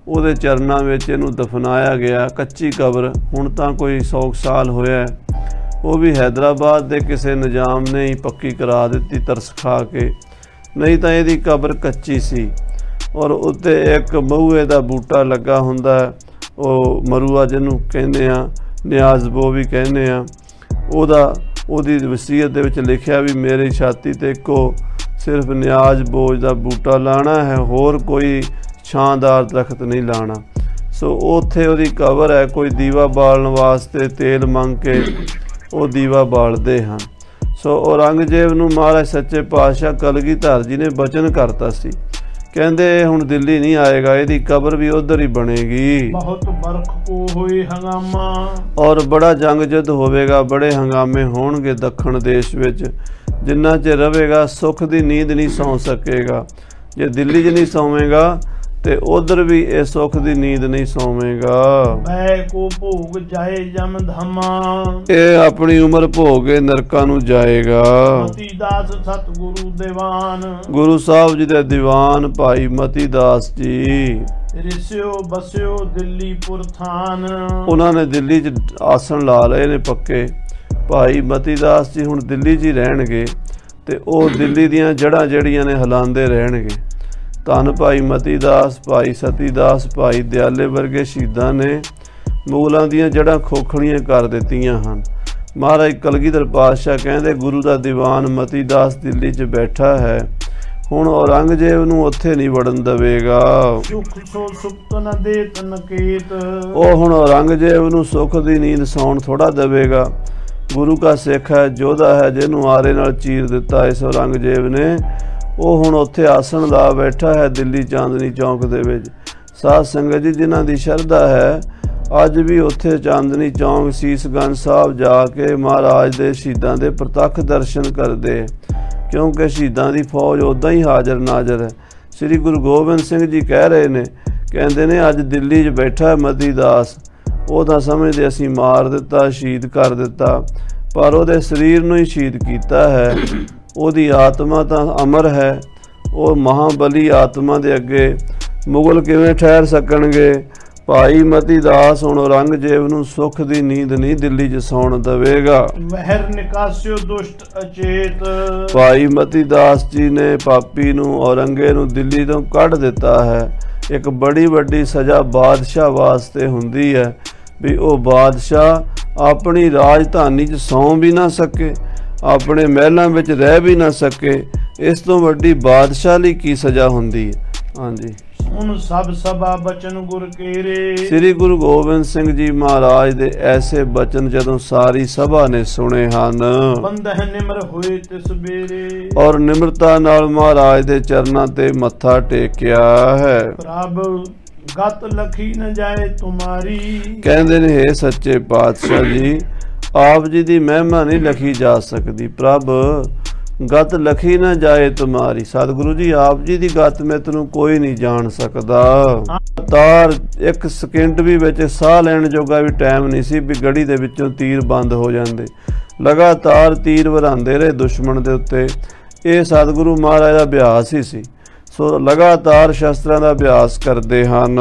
ਉਹਦੇ ਚਰਨਾਂ ਵਿੱਚ ਇਹਨੂੰ ਦਫਨਾਇਆ ਗਿਆ। ਕੱਚੀ ਕਬਰ ਹੁਣ ਤਾਂ ਕੋਈ 100 ਸਾਲ ਹੋਇਆ, ਉਹ ਵੀ ਹੈਦਰਾਬਾਦ ਦੇ ਕਿਸੇ ਨਿਜ਼ਾਮ ਨੇ ਹੀ ਪੱਕੀ ਕਰਾ ਦਿੱਤੀ ਤਰਸ ਖਾ ਕੇ, ਨਹੀਂ ਤਾਂ ਇਹਦੀ ਕਬਰ ਕੱਚੀ ਸੀ। ਔਰ ਉੱਤੇ ਇੱਕ ਮਹੂਏ ਦਾ ਬੂਟਾ ਲੱਗਾ ਹੁੰਦਾ, ਉਹ ਮਰੂਆ ਜਿਹਨੂੰ ਕਹਿੰਦੇ ਆ, ਨਿਆਜ਼ਬੋ ਵੀ ਕਹਿੰਦੇ ਆ। ਉਹਦੀ ਵਸੀਅਤ ਦੇ ਵਿੱਚ ਲਿਖਿਆ ਵੀ ਮੇਰੀ ਛਾਤੀ ਤੇ ਇੱਕੋ ਸਿਰਫ ਨਿਆਜ਼ ਬੋਝ ਦਾ ਬੂਟਾ ਲਾਣਾ ਹੈ, ਹੋਰ ਕੋਈ ਛਾਂਦਾਰ ਦਰਖਤ ਨਹੀਂ ਲਾਣਾ। ਸੋ ਉੱਥੇ ਉਹਦੀ ਕਬਰ ਹੈ। ਕੋਈ ਦੀਵਾ ਬਾਲਣ ਵਾਸਤੇ ਤੇਲ ਮੰਗ ਕੇ ਉਹ ਦੀਵਾ ਬਾਲਦੇ ਹਨ। ਸੋ ਔਰੰਗਜ਼ੇਬ ਨੂੰ ਮਹਾਰਾਜ ਸੱਚੇ ਪਾਤਸ਼ਾਹ ਕਲਗੀਧਰ ਜੀ ਨੇ ਬਚਨ ਕਰਤਾ ਸੀ, ਕਹਿੰਦੇ ਹੁਣ ਦਿੱਲੀ ਨਹੀਂ ਆਏਗਾ, ਇਹਦੀ ਕਬਰ ਵੀ ਉਧਰ ਹੀ ਬਣੇਗੀ। ਬਹੁਤ ਬਰਖ ਕੋ ਹੋਏ ਹੰਗਾਮਾ। ਔਰ ਬੜਾ ਜੰਗ ਜੁੱਧ ਹੋਵੇਗਾ, ਬੜੇ ਹੰਗਾਮੇ ਹੋਣਗੇ ਦੱਖਣ ਦੇਸ਼ ਵਿੱਚ। ਜਿੰਨਾ ਚਿਰ ਰਹੇਗਾ ਸੁੱਖ ਦੀ ਨੀਂਦ ਨਹੀਂ ਸੌਂ ਸਕੇਗਾ। ਜੇ ਦਿੱਲੀ 'ਚ ਨਹੀਂ ਸੌਵੇਗਾ ਤੇ ਉਧਰ ਵੀ ਇਹ ਸੁੱਖ ਦੀ ਨੀਂਦ ਨਹੀਂ ਸੌਵੇਗਾ। ਬੈ ਕੋ ਭੋਗ ਜਾਏ ਜਮ ਧਮਾ। ਇਹ ਆਪਣੀ ਉਮਰ ਭੋਗ ਕੇ ਨਰਕਾਂ ਨੂੰ ਜਾਏਗਾ। ਮਤੀ ਦਾਸ ਸਤਿਗੁਰੂ ਦੀਵਾਨ। ਗੁਰੂ ਸਾਹਿਬ ਜੀ ਦੇ ਦੀਵਾਨ ਭਾਈ ਮਤੀ ਦਾਸ ਜੀ ਰਿਸਿਓ ਬਸਿਓ ਦਿੱਲੀ ਪੁਰ ਥਾਨ। ਉਹਨਾਂ ਨੇ ਦਿੱਲੀ 'ਚ ਆਸਣ ਲਾ ਲਏ ਨੇ ਪੱਕੇ। ਭਾਈ ਮਤੀ ਦਾਸ ਜੀ ਹੁਣ ਦਿੱਲੀ 'ਚ ਹੀ ਰਹਿਣਗੇ ਤੇ ਉਹ ਦਿੱਲੀ ਦੀਆਂ ਜੜ੍ਹਾਂ ਜਿਹੜੀਆਂ ਨੇ ਹਿਲਾਉਂਦੇ ਰਹਿਣਗੇ। ਧੰਨ ਭਾਈ ਮਤੀ ਦਾਸ, ਭਾਈ ਸਤੀ ਦਾਸ, ਭਾਈ ਦਿਆਲੇ ਵਰਗੇ ਸ਼ਹੀਦਾਂ ਨੇ ਮੁਗਲਾਂ ਦੀਆਂ ਜੜ੍ਹਾਂ ਖੋਖਲੀਆਂ ਕਰ ਦਿੱਤੀਆਂ ਹਨ। ਮਹਾਰਾਜ ਕਲਗੀਧਰ ਪਾਤਸ਼ਾਹ ਕਹਿੰਦੇ ਗੁਰੂ ਦਾ ਦੀਵਾਨ ਮਤੀ ਦਾਸ ਦਿੱਲੀ 'ਚ ਬੈਠਾ ਹੈ, ਹੁਣ ਔਰੰਗਜ਼ੇਬ ਨੂੰ ਉੱਥੇ ਨਹੀਂ ਵੜਨ ਦੇਵੇਗਾ। ਉਹ ਹੁਣ ਔਰੰਗਜ਼ੇਬ ਨੂੰ ਸੁੱਖ ਦੀ ਨੀਂਦ ਸੌਣ ਥੋੜਾ ਦੇਵੇਗਾ। ਗੁਰੂ ਕਾ ਸਿੱਖ ਹੈ, ਯੋਧਾ ਹੈ, ਜਿਹਨੂੰ ਆਰੇ ਨਾਲ ਚੀਰ ਦਿੱਤਾ ਇਸ ਔਰੰਗਜ਼ੇਬ ਨੇ, ਉਹ ਹੁਣ ਉੱਥੇ ਆਸਣ ਲਾ ਬੈਠਾ ਹੈ ਦਿੱਲੀ ਚਾਂਦਨੀ ਚੌਂਕ ਦੇ ਵਿੱਚ। ਸਾਧ ਸੰਗਤ ਜੀ, ਜਿਨ੍ਹਾਂ ਦੀ ਸ਼ਰਧਾ ਹੈ ਅੱਜ ਵੀ ਉੱਥੇ ਚਾਂਦਨੀ ਚੌਂਕ ਸੀਸਗੰਜ ਸਾਹਿਬ ਜਾ ਕੇ ਮਹਾਰਾਜ ਦੇ ਸ਼ਹੀਦਾਂ ਦੇ ਪ੍ਰਤੱਖ ਦਰਸ਼ਨ ਕਰਦੇ, ਕਿਉਂਕਿ ਸ਼ਹੀਦਾਂ ਦੀ ਫੌਜ ਉੱਦਾਂ ਹੀ ਹਾਜ਼ਰ ਨਾਜ਼ਰ ਹੈ। ਸ੍ਰੀ ਗੁਰੂ ਗੋਬਿੰਦ ਸਿੰਘ ਜੀ ਕਹਿ ਰਹੇ ਨੇ, ਕਹਿੰਦੇ ਨੇ ਅੱਜ ਦਿੱਲੀ 'ਚ ਬੈਠਾ ਮਤੀ ਦਾਸ, ਉਹ ਤਾਂ ਸਮਝਦੇ ਅਸੀਂ ਮਾਰ ਦਿੱਤਾ, ਸ਼ਹੀਦ ਕਰ ਦਿੱਤਾ, ਪਰ ਉਹਦੇ ਸਰੀਰ ਨੂੰ ਹੀ ਸ਼ਹੀਦ ਕੀਤਾ ਹੈ। ਉਹਦੀ ਆਤਮਾ ਤਾਂ ਅਮਰ ਹੈ। ਉਹ ਮਹਾਬਲੀ ਆਤਮਾ ਦੇ ਅੱਗੇ ਮੁਗਲ ਕਿਵੇਂ ਠਹਿਰ ਸਕਣਗੇ। ਭਾਈ ਮਤੀ ਦਾਸ ਹੁਣ ਔਰੰਗਜ਼ੇਬ ਨੂੰ ਸੁੱਖ ਦੀ ਨੀਂਦ ਨਹੀਂ ਦਿੱਲੀ 'ਚ ਸੌਣ ਦੇਵੇਗਾ। ਵਹਿਰ ਨਿਕਾਸਿਓ ਦੁਸ਼ਟ ਅਚੇਤ। ਭਾਈ ਮਤੀ ਦਾਸ ਜੀ ਨੇ ਪਾਪੀ ਨੂੰ, ਔਰੰਗੇ ਨੂੰ ਦਿੱਲੀ ਤੋਂ ਕੱਢ ਦਿੱਤਾ ਹੈ। ਇੱਕ ਬੜੀ ਵੱਡੀ ਸਜ਼ਾ ਬਾਦਸ਼ਾਹ ਵਾਸਤੇ ਹੁੰਦੀ ਹੈ ਵੀ ਉਹ ਬਾਦਸ਼ਾਹ ਆਪਣੀ ਰਾਜਧਾਨੀ 'ਚ ਸੌਂ ਵੀ ਨਾ ਸਕੇ, ਆਪਣੇ ਮਹਿਲਾਂ ਵਿੱਚ ਰਹਿ ਵੀ ਨਾ ਸਕੇ। ਇਸ ਤੋਂ ਵੱਡੀ ਬਾਦਸ਼ਾਹ ਲਈ ਕੀ ਸਜ਼ਾ ਹੁੰਦੀ ਹੈ। ਹਾਂਜੀ, ਹੁਣ ਸਭ ਸਭਾ ਬਚਨ ਗੁਰ ਕੇਰੇ। ਸ੍ਰੀ ਗੁਰੂ ਗੋਬਿੰਦ ਸਿੰਘ ਜੀ ਮਹਾਰਾਜ ਦੇ ਐਸੇ ਬਚਨ ਜਦੋਂ ਸਾਰੀ ਸਭਾ ਨੇ ਸੁਣੇ ਹਨ, ਬੰਦਹ ਨਿਮਰ ਹੋਏ ਤਿਸ ਬੇਰੇ, ਔਰ ਨਿਮਰਤਾ ਨਾਲ ਮਹਾਰਾਜ ਦੇ ਚਰਨਾਂ ਤੇ ਮੱਥਾ ਟੇਕਿਆ ਹੈ। ਪ੍ਰਭ ਗਤ ਲਖੀ ਨ ਜਾਏ ਤੁਮਾਰੀ। ਕਹਿੰਦੇ ਨੇ, ਹੇ ਸੱਚੇ ਪਾਤਸ਼ਾਹ ਜੀ, ਆਪ ਜੀ ਦੀ ਮਹਿਮਾ ਨਹੀਂ ਲਖੀ ਜਾ ਸਕਦੀ। ਪ੍ਰਭ ਗਤ ਲਖੀ ਨਾ ਜਾਏ ਤੁਮਾਰੀ। ਸਤਿਗੁਰੂ ਜੀ, ਆਪ ਜੀ ਦੀ ਗਤ ਮੈਂ ਤੈਨੂੰ ਕੋਈ ਨਹੀਂ ਜਾਣ ਸਕਦਾ। ਤਾਰ ਇੱਕ ਸਕਿੰਟ ਵੀ ਵਿੱਚ ਸਾਹ ਲੈਣ ਜੋਗਾ ਵੀ ਟਾਈਮ ਨਹੀਂ ਸੀ ਵੀ ਗੜੀ ਦੇ ਵਿੱਚੋਂ ਤੀਰ ਬੰਦ ਹੋ ਜਾਂਦੇ। ਲਗਾਤਾਰ ਤੀਰ ਵਰਾਂਦੇ ਰਹੇ ਦੁਸ਼ਮਣ ਦੇ ਉੱਤੇ। ਇਹ ਸਤਿਗੁਰੂ ਮਹਾਰਾਜ ਦਾ ਅਭਿਆਸ ਹੀ ਸੀ। ਸੋ ਲਗਾਤਾਰ ਸ਼ਸਤਰਾਂ ਦਾ ਅਭਿਆਸ ਕਰਦੇ ਹਨ।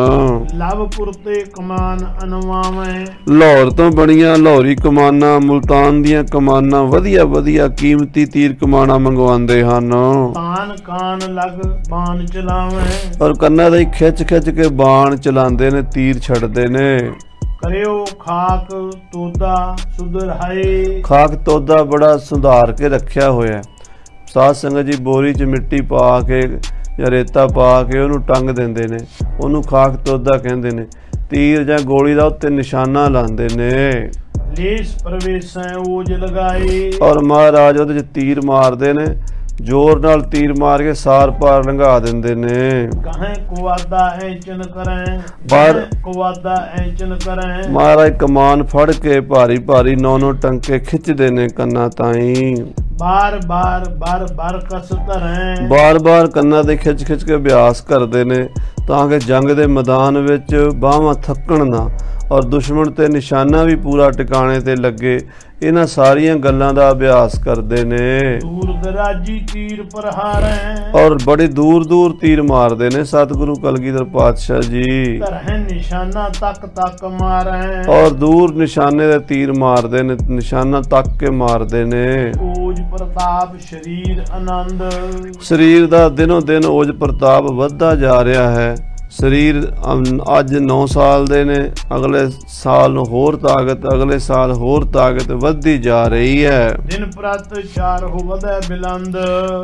ਲਵਪੁਰ ਤੇ ਕਮਾਨ ਅਨਵਾਵੇਂ। ਲਾਹੌਰ ਤੋਂ ਬਣੀਆਂ ਲਾਹੌਰੀ ਕਮਾਨਾਂ, ਮੁਲਤਾਨ ਦੀਆਂ ਕਮਾਨਾਂ, ਵਧੀਆ ਵਧੀਆ ਕੀਮਤੀ ਤੀਰ ਕਮਾਨਾਂ ਮੰਗਵਾਉਂਦੇ ਹਨ। ਕਾਨ ਕਾਨ ਲਗ ਬਾਣ ਚਲਾਵੇਂ। ਔਰ ਕੰਨਾਂ ਦੇ ਖਿੱਚ ਖਿੱਚ ਕੇ ਬਾਣ ਚਲਾਉਂਦੇ ਨੇ, ਤੀਰ ਛੱਡਦੇ ਨੇ। ਕਰਿਓ ਖਾਕ ਤੋਦਾ ਸੁਧਰਾਏ। ਖਾਕ ਤੋਦਾ ਬੜਾ ਸੁਧਾਰ ਕੇ ਰੱਖਿਆ ਹੋਇਆ। ਸਾਧ ਸੰਗਤ ਜੀ, ਬੋਰੀ 'ਚ ਮਿੱਟੀ ਪਾ ਕੇ ਜਾਂ ਰੇਤਾ ਪਾ ਕੇ ਉਹਨੂੰ ਟੰਗ ਦਿੰਦੇ ਨੇ, ਉਹਨੂੰ ਖਾਕ ਤੋਦਾ ਕਹਿੰਦੇ ਨੇ। ਤੀਰ ਜਾਂ ਗੋਲੀ ਦਾ ਉੱਤੇ ਨਿਸ਼ਾਨਾ ਲਾਉਂਦੇ ਨੇ। ਲੇਸ ਪ੍ਰਵੇਸ਼ਾਂ ਓਜ ਲਗਾਏ। ਔਰ ਮਹਾਰਾਜ ਉਹਦੇ 'ਚ ਤੀਰ ਮਾਰਦੇ ਨੇ, ਜ਼ੋਰ ਨਾਲ ਤੀਰ ਮਾਰ ਕੇ ਸਾਰ ਪਾਰ ਲੰਘਾ ਦਿੰਦੇ ਨੇ। ਕਹੇ ਕੁਵਾਦਾ ਐਚਨ ਕਰੇ, ਪਰ ਕੁਵਾਦਾ ਐਚਨ ਕਰੇ। ਮਹਾਰਾਜ ਕਮਾਨ ਫੜ ਕੇ ਭਾਰੀ ਭਾਰੀ 9 ਟੰਕੇ ਖਿੱਚਦੇ ਨੇ ਕੰਨਾਂ ਤਾਈਂ। ਬਾਰ ਬਾਰ ਬਾਰ ਬਾਰ ਕਸ ਧਰੇ। ਬਾਰ ਬਾਰ ਕੰਨਾਂ ਦੇ ਖਿੱਚ ਖਿੱਚ ਕੇ ਅਭਿਆਸ ਕਰਦੇ ਨੇ ਤਾਂ ਕਿ ਜੰਗ ਦੇ ਮੈਦਾਨ ਵਿੱਚ ਬਾਹਾਂ ਥੱਕਣ ਨਾ, ਔਰ ਦੁਸ਼ਮਣ ਤੇ ਨਿਸ਼ਾਨਾ ਵੀ ਪੂਰਾ ਟਿਕਾਣੇ ਤੇ ਲੱਗੇ। ਇਹਨਾਂ ਸਾਰੀਆਂ ਗੱਲਾਂ ਦਾ ਅਭਿਆਸ ਕਰਦੇ ਨੇ। ਦੂਰ ਦਰਾਜੀ ਤੀਰ ਪ੍ਰਹਾਰੈ। ਔਰ ਬੜੀ ਦੂਰ ਦੂਰ ਤੀਰ ਮਾਰਦੇ ਨੇ ਸਤਿਗੁਰੂ ਕਲਗੀਧਰ ਪਾਤਸ਼ਾਹ ਜੀ। ਧਰਹਿ ਨਿਸ਼ਾਨਾ ਤੱਕ ਤੱਕ ਮਾਰੈ। ਔਰ ਦੂਰ ਨਿਸ਼ਾਨੇ ਦੇ ਤੀਰ ਮਾਰਦੇ ਨੇ, ਨਿਸ਼ਾਨਾ ਤੱਕ ਕੇ ਮਾਰਦੇ ਨੇ। ਓਜ ਪ੍ਰਤਾਪ ਸਰੀਰ ਆਨੰਦ। ਸਰੀਰ ਦਾ ਦਿਨੋਂ ਦਿਨ ਓਜ ਪ੍ਰਤਾਪ ਵੱਧਦਾ ਜਾ ਰਿਹਾ ਹੈ। ਸਰੀਰ ਅੱਜ 9 ਸਾਲ ਦੇ ਨੇ, ਅਗਲੇ ਸਾਲ ਨੂੰ ਹੋਰ ਤਾਕਤ, ਅਗਲੇ ਸਾਲ ਹੋਰ ਤਾਕਤ ਵੱਧਦੀ ਜਾ ਰਹੀ ਹੈ। ਦਿਨ ਪ੍ਰਤ ਚਾਰ ਹੋ ਵਧੈ ਬਿਲੰਦ।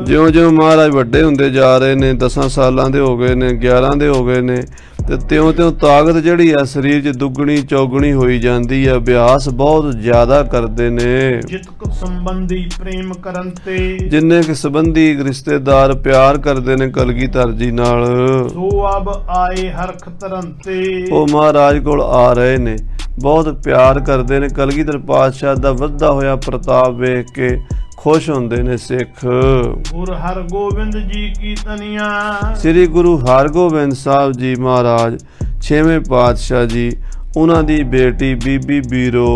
ਜਿਉਂ ਜਿਉਂ ਮਹਾਰਾਜ ਵੱਡੇ ਹੁੰਦੇ ਜਾ ਰਹੇ ਨੇ, 10 ਸਾਲਾਂ ਦੇ ਹੋ ਗਏ ਨੇ, 11 ਦੇ ਹੋ ਗਏ ਨੇ, ਤੇ ਤਿਉਂ ਤਿਉਂ ਤਾਕਤ ਜਿਹੜੀ ਆ ਸਰੀਰ 'ਚ ਦੁੱਗਣੀ ਚੌਗਣੀ ਹੋਈ ਜਾਂਦੀ ਹੈ। ਅਭਿਆਸ ਬਹੁਤ ਜ਼ਿਆਦਾ ਕਰਦੇ ਨੇ। ਜਿਤਕ ਸੰਬੰਧੀ ਪ੍ਰੇਮ ਕਰਨ ਤੇ। ਜਿੰਨੇ ਕਿ ਸੰਬੰਧੀ ਰਿਸ਼ਤੇਦਾਰ ਪਿਆਰ ਕਰਦੇ ਨੇ ਕਲਗੀਧਰ ਜੀ ਨਾਲ, ਸੋ ਅਬ ਆਏ ਹਰਖ ਧਰਨ ਤੇ। ਉਹ ਮਹਾਰਾਜ ਕੋਲ ਆ ਰਹੇ ਨੇ, ਬਹੁਤ ਪਿਆਰ ਕਰਦੇ ਨੇ। ਕਲਗੀਧਰ ਪਾਤਸ਼ਾਹ ਦਾ ਵੱਧਦਾ ਹੋਇਆ ਪ੍ਰਤਾਪ ਵੇਖ ਕੇ ਖੁਸ਼ ਹੁੰਦੇ ਨੇ ਸਿੱਖ। ਗੁਰ ਹਰਗੋਬਿੰਦ ਜੀ ਕੀ ਤਨੀਆਂ। ਸ੍ਰੀ ਗੁਰੂ ਹਰਗੋਬਿੰਦ ਸਾਹਿਬ ਜੀ ਮਹਾਰਾਜ 6ਵੇਂ ਪਾਤਸ਼ਾਹ ਜੀ, ਉਹਨਾਂ ਦੀ ਬੇਟੀ ਬੀਬੀ ਬੀਰੋ।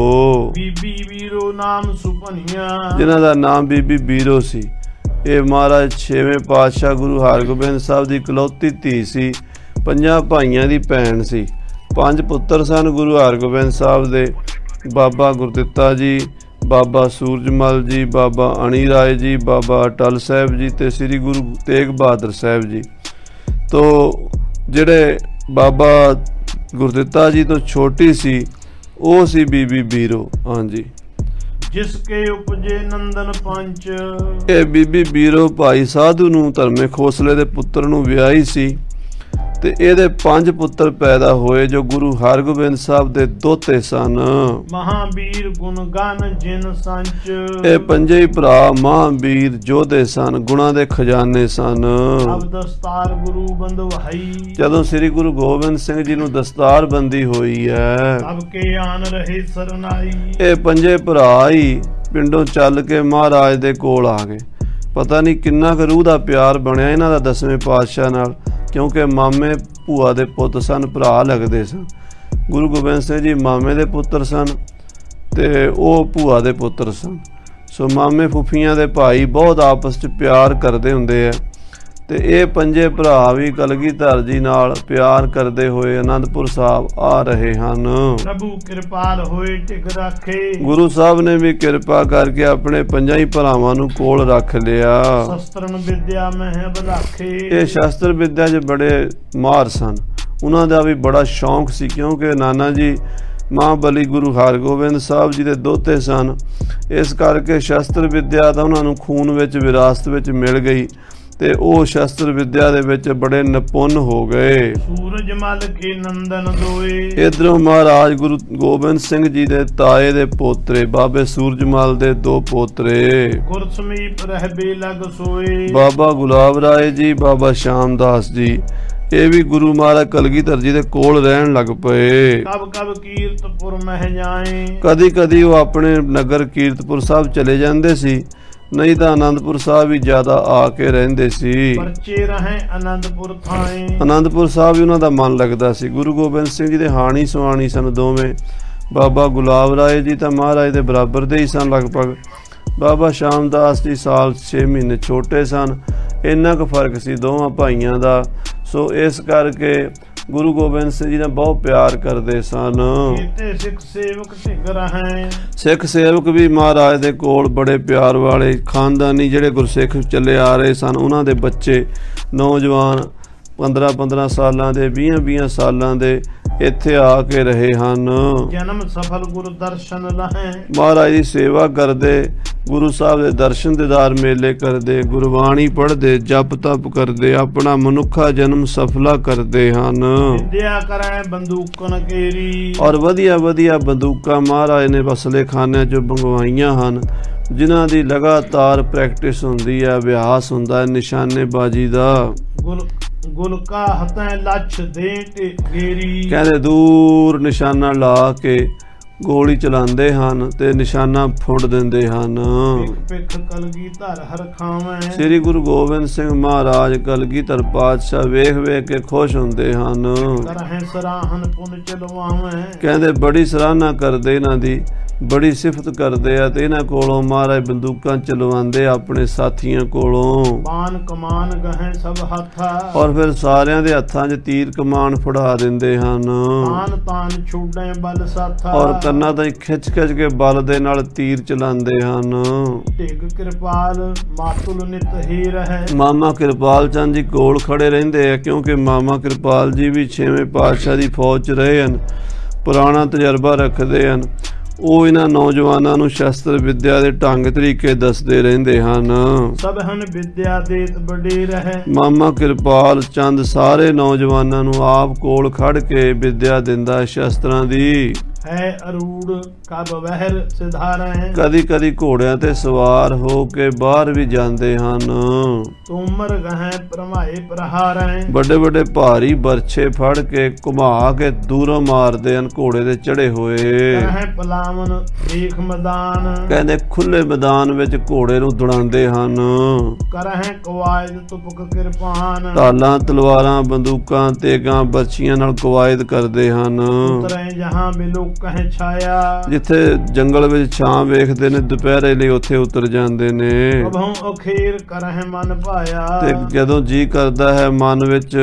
ਬੀਬੀ ਬੀਰੋ ਨਾਮ ਸੁਪਨੀਆਂ। ਜਿਨ੍ਹਾਂ ਦਾ ਨਾਮ ਬੀਬੀ ਬੀਰੋ ਸੀ। ਇਹ ਮਹਾਰਾਜ 6ਵੇਂ ਪਾਤਸ਼ਾਹ ਗੁਰੂ ਹਰਗੋਬਿੰਦ ਸਾਹਿਬ ਦੀ ਇਕਲੌਤੀ ਧੀ ਸੀ। 5 ਭਾਈਆਂ ਦੀ ਭੈਣ ਸੀ। 5 ਪੁੱਤਰ ਸਨ ਗੁਰੂ ਹਰਗੋਬਿੰਦ ਸਾਹਿਬ ਦੇ। ਬਾਬਾ ਗੁਰਦਿੱਤਾ ਜੀ, ਬਾਬਾ ਸੂਰਜਮਲ ਜੀ, ਬਾਬਾ ਅਣੀ ਰਾਏ ਜੀ, ਬਾਬਾ ਅਟਲ ਸਾਹਿਬ ਜੀ ਤੇ ਸ੍ਰੀ ਗੁਰੂ ਤੇਗ ਬਹਾਦਰ ਸਾਹਿਬ ਜੀ। तो ਜਿਹੜੇ ਬਾਬਾ ਗੁਰਦਿੱਤਾ ਜੀ ਤੋਂ ਛੋਟੀ ਸੀ ਉਹ ਸੀ ਬੀਬੀ ਬੀਰੋ। ਹਾਂਜੀ, जिसके उपजे नंदन पंच। ਇਹ ਬੀਬੀ ਬੀਰੋ ਭਾਈ ਸਾਧੂ ਨੂੰ ਧਰਮੇ ਖੋਸਲੇ ਦੇ ਪੁੱਤਰ ਨੂੰ ਵਿਆਹੀ ਸੀ ਤੇ ਇਹਦੇ 5 ਪੁੱਤਰ ਪੈਦਾ ਹੋਏ ਜੋ ਗੁਰੂ ਹਰਗੋਬਿੰਦ ਸਾਹਿਬ ਦੇ ਦੋਤੇ ਸਨ। महावीर गुण गान जिन संच। ਇਹ ਪੰਜੇ ਹੀ ਭਰਾ ਮਹਾਂਵੀਰ ਯੋਧੇ ਸਨ, ਗੁਣਾਂ ਦੇ ਖਜ਼ਾਨੇ ਸਨ। अब दस्तार गुरु बंधवाई। ਜਦੋਂ ਸ੍ਰੀ ਗੁਰੂ ਗੋਬਿੰਦ ਸਿੰਘ ਜੀ ਨੂੰ ਦਸਤਾਰ ਬੰਦੀ ਹੋਈ ਹੈ अब के आन रहे सरनाई। ਇਹ ਪੰਜੇ ਭਰਾ ਹੀ ਪਿੰਡੋਂ ਚੱਲ ਕੇ ਮਹਾਰਾਜ ਦੇ ਕੋਲ ਆ ਗਏ। ਪਤਾ ਨਹੀਂ ਕਿੰਨਾ ਕੁ ਰੂਹ ਦਾ ਪਿਆਰ ਬਣਿਆ ਇਹਨਾਂ ਦਾ 10ਵੇਂ ਪਾਤਸ਼ਾਹ ਨਾਲ, ਕਿਉਂਕਿ ਮਾਮੇ ਭੂਆ ਦੇ ਪੁੱਤ ਸਨ, ਭਰਾ ਲੱਗਦੇ ਸਨ। ਗੁਰੂ ਗੋਬਿੰਦ ਸਿੰਘ ਜੀ ਮਾਮੇ ਦੇ ਪੁੱਤਰ ਸਨ ਤੇ ਉਹ ਭੂਆ ਦੇ ਪੁੱਤਰ ਸਨ। ਸੋ ਮਾਮੇ ਫੁੱਫੀਆਂ ਦੇ ਭਾਈ ਬਹੁਤ ਆਪਸ 'ਚ ਪਿਆਰ ਕਰਦੇ ਹੁੰਦੇ ਆ ਤੇ ਇਹ ਪੰਜੇ ਭਰਾ ਵੀ ਕਲਗੀਧਰ ਜੀ ਨਾਲ ਪਿਆਰ ਕਰਦੇ ਹੋਏ ਅਨੰਦਪੁਰ ਸਾਹਿਬ ਆ ਰਹੇ ਹਨ। प्रभु कृपाल होए टिक राखे। ਗੁਰੂ ਸਾਹਿਬ ਨੇ ਵੀ ਕਿਰਪਾ ਕਰਕੇ ਆਪਣੇ ਪੰਜਾਂ ਹੀ ਭਰਾਵਾਂ ਨੂੰ ਕੋਲ ਰੱਖ ਲਿਆ। शस्त्रन विद्या में है बलाखे। ਇਹ ਸ਼ਸਤਰ ਵਿਦਿਆ 'ਚ ਬੜੇ ਮਾਹਰ ਸਨ। ਉਹਨਾਂ ਦਾ ਵੀ ਬੜਾ ਸ਼ੌਂਕ ਸੀ, ਕਿਉਂਕਿ ਨਾਨਾ ਜੀ ਮਹਾਬਲੀ ਗੁਰੂ ਹਰਗੋਬਿੰਦ ਸਾਹਿਬ ਜੀ ਦੇ ਦੋਤੇ ਸਨ। ਇਸ ਕਰਕੇ ਸ਼ਸਤਰ ਵਿਦਿਆ ਤਾਂ ਉਹਨਾਂ ਨੂੰ ਖੂਨ ਵਿੱਚ ਵਿਰਾਸਤ ਵਿੱਚ ਮਿਲ ਗਈ ਤੇ ਉਹ ਸ਼ਸਤਰ ਵਿਦਿਆ ਦੇ ਵਿੱਚ ਬੜੇ ਨਿਪੁੰਨ ਹੋ ਗਏ। सूरज मल के नंदन दोए। ਇਧਰੋਂ ਮਹਾਰਾਜ ਗੁਰੂ ਗੋਬਿੰਦ ਸਿੰਘ ਜੀ ਦੇ ਤਾਏ ਦੇ ਪੋਤਰੇ ਬਾਬੇ ਸੂਰਜਮਲ ਦੇ 2 ਪੋਤਰੇ गुर समीप रहबे लग सोए। ਬਾਬਾ ਗੁਲਾਬ ਰਾਏ ਜੀ, ਬਾਬਾ ਸ਼ਾਮਦਾਸ ਜੀ, ਇਹ ਵੀ ਗੁਰੂ ਮਹਾਰਾਜ ਕਲਗੀਧਰ ਜੀ ਦੇ ਕੋਲ ਰਹਿਣ ਲੱਗ ਪਏ। कब कब कीर्तपुर मह जाए। ਕਦੀ ਕਦੀ ਉਹ ਆਪਣੇ ਨਗਰ ਕੀਰਤਪੁਰ ਸਾਹਿਬ ਚਲੇ ਜਾਂਦੇ ਸੀ, ਨਹੀਂ ਤਾਂ ਆਨੰਦਪੁਰ ਸਾਹਿਬ ਵੀ ਜ਼ਿਆਦਾ ਆ ਕੇ ਰਹਿੰਦੇ ਸੀ। परचे रहे आनंदपुर थाए। ਆਨੰਦਪੁਰ ਸਾਹਿਬ ਵੀ ਉਹਨਾਂ ਦਾ ਮਨ ਲੱਗਦਾ ਸੀ। ਗੁਰੂ ਗੋਬਿੰਦ ਸਿੰਘ ਜੀ ਦੇ ਹਾਣੀ ਸੁਹਾਣੀ ਸਨ ਦੋਵੇਂ। ਬਾਬਾ ਗੁਲਾਬ ਰਾਏ ਜੀ ਤਾਂ ਮਹਾਰਾਜ ਦੇ ਬਰਾਬਰ ਦੇ ਹੀ ਸਨ ਲਗਭਗ। ਬਾਬਾ ਸ਼ਾਮਦਾਸ ਜੀ ਸਾਲ 6 ਮਹੀਨੇ ਛੋਟੇ ਸਨ। ਇੰਨਾ ਕੁ ਫਰਕ ਸੀ ਦੋਵਾਂ ਭਾਈਆਂ ਦਾ। ਸੋ ਇਸ ਕਰਕੇ ਗੁਰੂ ਗੋਬਿੰਦ ਸਿੰਘ ਜੀ ਨਾਲ ਬਹੁਤ ਪਿਆਰ ਕਰਦੇ ਸਨ। ਕੀਤੇ ਸਿੱਖ ਸੇਵਕ ਢਿੱਗ ਰਹੇ। ਸਿੱਖ ਸੇਵਕ ਵੀ ਮਹਾਰਾਜ ਦੇ ਕੋਲ ਬੜੇ ਪਿਆਰ ਵਾਲੇ ਖਾਨਦਾਨੀ ਜਿਹੜੇ ਗੁਰਸਿੱਖ ਚੱਲੇ ਆ ਰਹੇ ਸਨ, ਉਹਨਾਂ ਦੇ ਬੱਚੇ ਨੌਜਵਾਨ 15-15 ਸਾਲਾਂ ਦੇ 20-20 ਸਾਲਾਂ ਦੇ ਇੱਥੇ ਆ ਕੇ ਰਹੇ ਹਨ। ਜਨਮ ਸਫਲ ਗੁਰੂ ਦਰਸ਼ਨ ਲਹੈ। ਮਹਾਰਾਜ ਦੀ ਸੇਵਾ ਕਰਦੇ, ਗੁਰੂ ਸਾਹਿਬ ਦੇ ਦਰਸ਼ਨ ਦੀਦਾਰ ਮੇਲੇ ਕਰਦੇ, ਗੁਰਬਾਣੀ ਪੜ੍ਹਦੇ, ਜਪ ਤਪ ਕਰਦੇ, ਆਪਣਾ ਮਨੁੱਖਾ ਜਨਮ ਸਫਲਾ ਕਰਦੇ ਹਨ। ਵਿਦਿਆ ਕਰੈ ਬੰਦੂਕਨ ਕੇਰੀ। ਔਰ ਵਧੀਆ ਵਧੀਆ ਬੰਦੂਕਾਂ ਮਹਾਰਾਜ ਨੇ ਬਸਲੇ ਖਾਨਿਆਂ 'ਚੋਂ ਮੰਗਵਾਈਆਂ ਹਨ, ਜਿਨ੍ਹਾਂ ਦੀ ਲਗਾਤਾਰ ਪ੍ਰੈਕਟਿਸ ਹੁੰਦੀ ਹੈ, ਅਭਿਆਸ ਹੁੰਦਾ ਹੈ ਨਿਸ਼ਾਨੇਬਾਜ਼ੀ ਦਾ। ਗੁਲਕਾ ਹਤੈ ਲੱਛ ਦੇ ਗੇਰੀ। ਕਹਿੰਦੇ ਦੂਰ ਨਿਸ਼ਾਨਾ ਲਾ ਕੇ ਗੋਲੀ ਚਲਾਉਂਦੇ ਹਨ ਤੇ ਨਿਸ਼ਾਨਾ ਫੁੰਡ ਦਿੰਦੇ ਹਨ। ਪਿੱਖ ਕਲਗੀਧਰ ਹਰ ਖਾਵੈ। ਸ੍ਰੀ ਗੁਰੂ ਗੋਬਿੰਦ ਸਿੰਘ ਮਹਾਰਾਜ ਕਲਗੀਧਰ ਪਾਤਸ਼ਾਹ ਵੇਖ ਵੇਖ ਕੇ ਖੁਸ਼ ਹੁੰਦੇ ਹਨ। ਕਰਹਿ ਸਰਾਹਨ ਪੁਨ ਚਲਵਾਵੈ। ਕਹਿੰਦੇ ਬੜੀ ਸਰਾਹਨਾ ਕਰਦੇ ਇਹਨਾਂ ਦੀ, ਬੜੀ ਸਿਫਤ ਕਰਦੇ ਆ ਤੇ ਇਹਨਾਂ ਕੋਲੋਂ ਮਹਾਰਾਜ ਬੰਦੂਕਾਂ ਚਲਵਾਉਂਦੇ ਆਪਣੇ ਸਾਥੀਆਂ ਕੋਲੋਂ। ਬਾਨ ਕਮਾਨ ਗਹਿ ਸਭ ਹੱਥਾ। ਔਰ ਫਿਰ ਸਾਰਿਆਂ ਦੇ ਹੱਥਾਂ 'ਚ ਤੀਰ ਕਮਾਨ ਫੜਾ ਦਿੰਦੇ ਹਨ। ਤਾਨ ਤਾਨ ਛੁੱਡੇ ਬਲ ਸਾਥਾ। ਔਰ ਕੰਨਾਂ ਤੋਂ ਖਿੱਚ ਖਿੱਚ ਕੇ ਬਲ ਦੇ ਨਾਲ ਤੀਰ ਚਲਾਉਂਦੇ ਹਨ। ਢਿੱਗ ਕਿਰਪਾਲ ਮਾਤੁਲ ਨਿਤ ਹੀ ਰਹਿ। ਮਾਮਾ ਕਿਰਪਾਲ ਚੰਦ ਜੀ ਕੋਲ ਖੜੇ ਰਹਿੰਦੇ ਆ, ਕਿਉਂਕਿ ਮਾਮਾ ਕਿਰਪਾਲ ਜੀ ਵੀ 6ਵੇਂ ਪਾਤਸ਼ਾਹ ਦੀ ਫੌਜ 'ਚ ਰਹੇ ਹਨ, ਪੁਰਾਣਾ ਤਜਰਬਾ ਰੱਖਦੇ ਹਨ। ਉਹ ਇਹਨਾਂ ਨੌਜਵਾਨਾਂ ਨੂੰ ਸ਼ਸਤਰ ਵਿਦਿਆ ਦੇ ਢੰਗ ਤਰੀਕੇ ਦੱਸਦੇ ਰਹਿੰਦੇ ਹਨ। ਸਭ ਹਨ ਵਿਦਿਆ ਦੇਤ ਬੜੇ ਰਹਿ। ਮਾਮਾ ਕਿਰਪਾਲ ਚੰਦ ਸਾਰੇ ਨੌਜਵਾਨਾਂ ਨੂੰ ਆਪ ਕੋਲ ਖੜ ਕੇ ਵਿਦਿਆ ਦਿੰਦਾ ਸ਼ਸਤਰਾਂ ਦੀ। ਹੈ ਅਰੂੜ ਕਬ ਵਹਿਰ ਸਿਧਾਰੈ। ਕਦੀ ਕਦੀ ਘੋੜਿਆਂ ਤੇ ਸਵਾਰ ਹੋ ਕੇ ਬਾਹਰ ਵੀ ਜਾਂਦੇ ਹਨ। ਤੁਮਰ ਗਹਿ ਪਰਮਾਏ ਪ੍ਰਹਾਰੈ। ਵੱਡੇ ਵੱਡੇ ਭਾਰੀ ਬਰਛੇ ਫੜ ਕੇ ਘੁਮਾ ਕੇ ਦੂਰੋਂ ਮਾਰਦੇ ਹਨ ਘੋੜੇ ਦੇ ਚੜੇ ਹੋਏ। ਹੈ ਪਲਾਵਨ ਦੇਖ ਮੈਦਾਨ। ਕਹਿੰਦੇ ਖੁੱਲੇ ਮੈਦਾਨ ਵਿੱਚ ਘੋੜੇ ਨੂੰ ਦੌੜਾਉਂਦੇ ਹਨ। ਕਰਹਿ ਕਵਾਇਦ ਤੁਪਕ ਕਿਰਪਾਨ। ਢਾਲਾਂ ਤਲਵਾਰਾਂ ਬੰਦੂਕਾਂ ਤੇਗਾਂ ਬਰਛੀਆਂ ਨਾਲ ਕਵਾਇਦ ਕਰਦੇ ਹਨ। ਉਤਰੈ ਜਹਾਂ ਬਿਲੋ ਕਹਿ ਛਾਇਆ। ਜਿੱਥੇ ਜੰਗਲ ਵਿੱਚ ਛਾਂ ਵੇਖਦੇ ਨੇ ਦੁਪਹਿਰੇ ਲਈ ਉੱਥੇ ਉਤਰ ਜਾਂਦੇ ਨੇ। ਕਬਹੁ ਅਖੀਰ ਕਰਹਿ ਮਨ ਭਾਇਆ। ਤੇ ਜਦੋਂ ਜੀ ਕਰਦਾ ਹੈ ਮਨ ਵਿੱਚ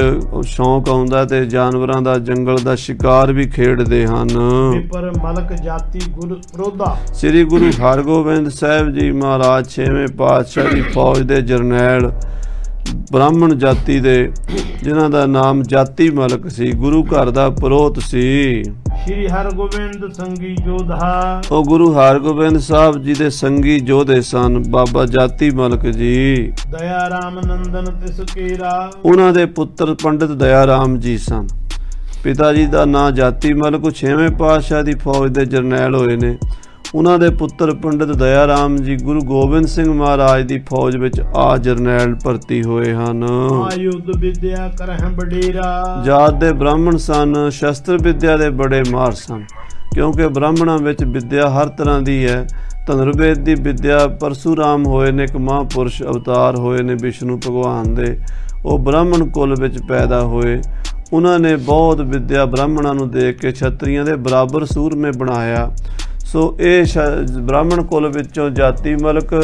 ਸ਼ੌਂਕ ਆਉਂਦਾ ਤੇ ਜਾਨਵਰਾਂ ਦਾ ਜੰਗਲ ਦਾ ਸ਼ਿਕਾਰ ਵੀ ਖੇਡਦੇ ਹਨ। ਪਰ ਮਲਕ ਜਾਤੀ ਗੁਰ ਪ੍ਰੋਧਾ। ਸ੍ਰੀ ਗੁਰੂ ਹਰਗੋਬਿੰਦ ਸਾਹਿਬ ਜੀ ਮਹਾਰਾਜ 6ਵੇਂ ਪਾਤਸ਼ਾਹ ਦੀ ਫੌਜ ਦੇ ਜਰਨੈਲ ਬ੍ਰਾਹਮਣ ਜਾਤੀ ਦੇ ਜਿਨ੍ਹਾਂ ਦਾ ਨਾਮ ਜਾਤੀ ਮਲਕ ਸੀ, ਗੁਰੂ ਘਰ ਦਾ ਪੁਰੋਹਤ ਸੀ। श्री हरगोबिंद संगी जोधा ਉਹ ਗੁਰੂ ਹਰਗੋਬਿੰਦ ਸਾਹਿਬ ਜੀ ਦੇ ਸੰਗੀ ਯੋਧੇ ਸਨ, ਬਾਬਾ ਜਾਤੀ ਮਲਕ ਜੀ। दया राम नंदन तिस केरा ਉਹਨਾਂ ਦੇ ਪੁੱਤਰ ਪੰਡਿਤ ਦਇਆ ਰਾਮ ਜੀ ਸਨ। ਪਿਤਾ ਜੀ ਦਾ ਨਾਂ ਜਾਤੀ ਮਲਕ 6ਵੇਂ ਪਾਤਸ਼ਾਹ ਦੀ ਫੌਜ ਦੇ ਜਰਨੈਲ ਹੋਏ ਨੇ। ਉਹਨਾਂ ਦੇ ਪੁੱਤਰ ਪੰਡਿਤ ਦਇਆ ਰਾਮ ਜੀ ਗੁਰੂ ਗੋਬਿੰਦ ਸਿੰਘ ਮਹਾਰਾਜ ਦੀ ਫੌਜ ਵਿੱਚ ਆ ਜਰਨੈਲ ਭਰਤੀ ਹੋਏ ਹਨ। आयुध विद्या करह बडेरा ਜਾਤ ਦੇ ਬ੍ਰਾਹਮਣ ਸਨ, ਸ਼ਸਤਰ ਵਿਦਿਆ ਦੇ ਬੜੇ ਮਾਹਰ ਸਨ, ਕਿਉਂਕਿ ਬ੍ਰਾਹਮਣਾਂ ਵਿੱਚ ਵਿਦਿਆ ਹਰ ਤਰ੍ਹਾਂ ਦੀ ਹੈ। ਧਨੁਰਵੇਦ ਦੀ ਵਿਦਿਆ ਪਰਸ਼ੂਰਾਮ ਹੋਏ ਨੇ, ਇੱਕ ਮਹਾਂਪੁਰਸ਼ ਅਵਤਾਰ ਹੋਏ ਨੇ ਵਿਸ਼ਨੂੰ ਭਗਵਾਨ ਦੇ, ਉਹ ਬ੍ਰਾਹਮਣ ਕੁਲ ਵਿੱਚ ਪੈਦਾ ਹੋਏ। ਉਹਨਾਂ ਨੇ ਬਹੁਤ ਵਿਦਿਆ ਬ੍ਰਾਹਮਣਾਂ ਨੂੰ ਦੇ ਕੇ ਛਤਰੀਆਂ ਦੇ ਬਰਾਬਰ ਸੂਰਮੇ ਬਣਾਇਆ। ਸੋ ਇਹ ਬ੍ਰਾਹਮਣ ਕੁਲ ਵਿੱਚੋਂ ਜਾਤੀ ਮਲਕ,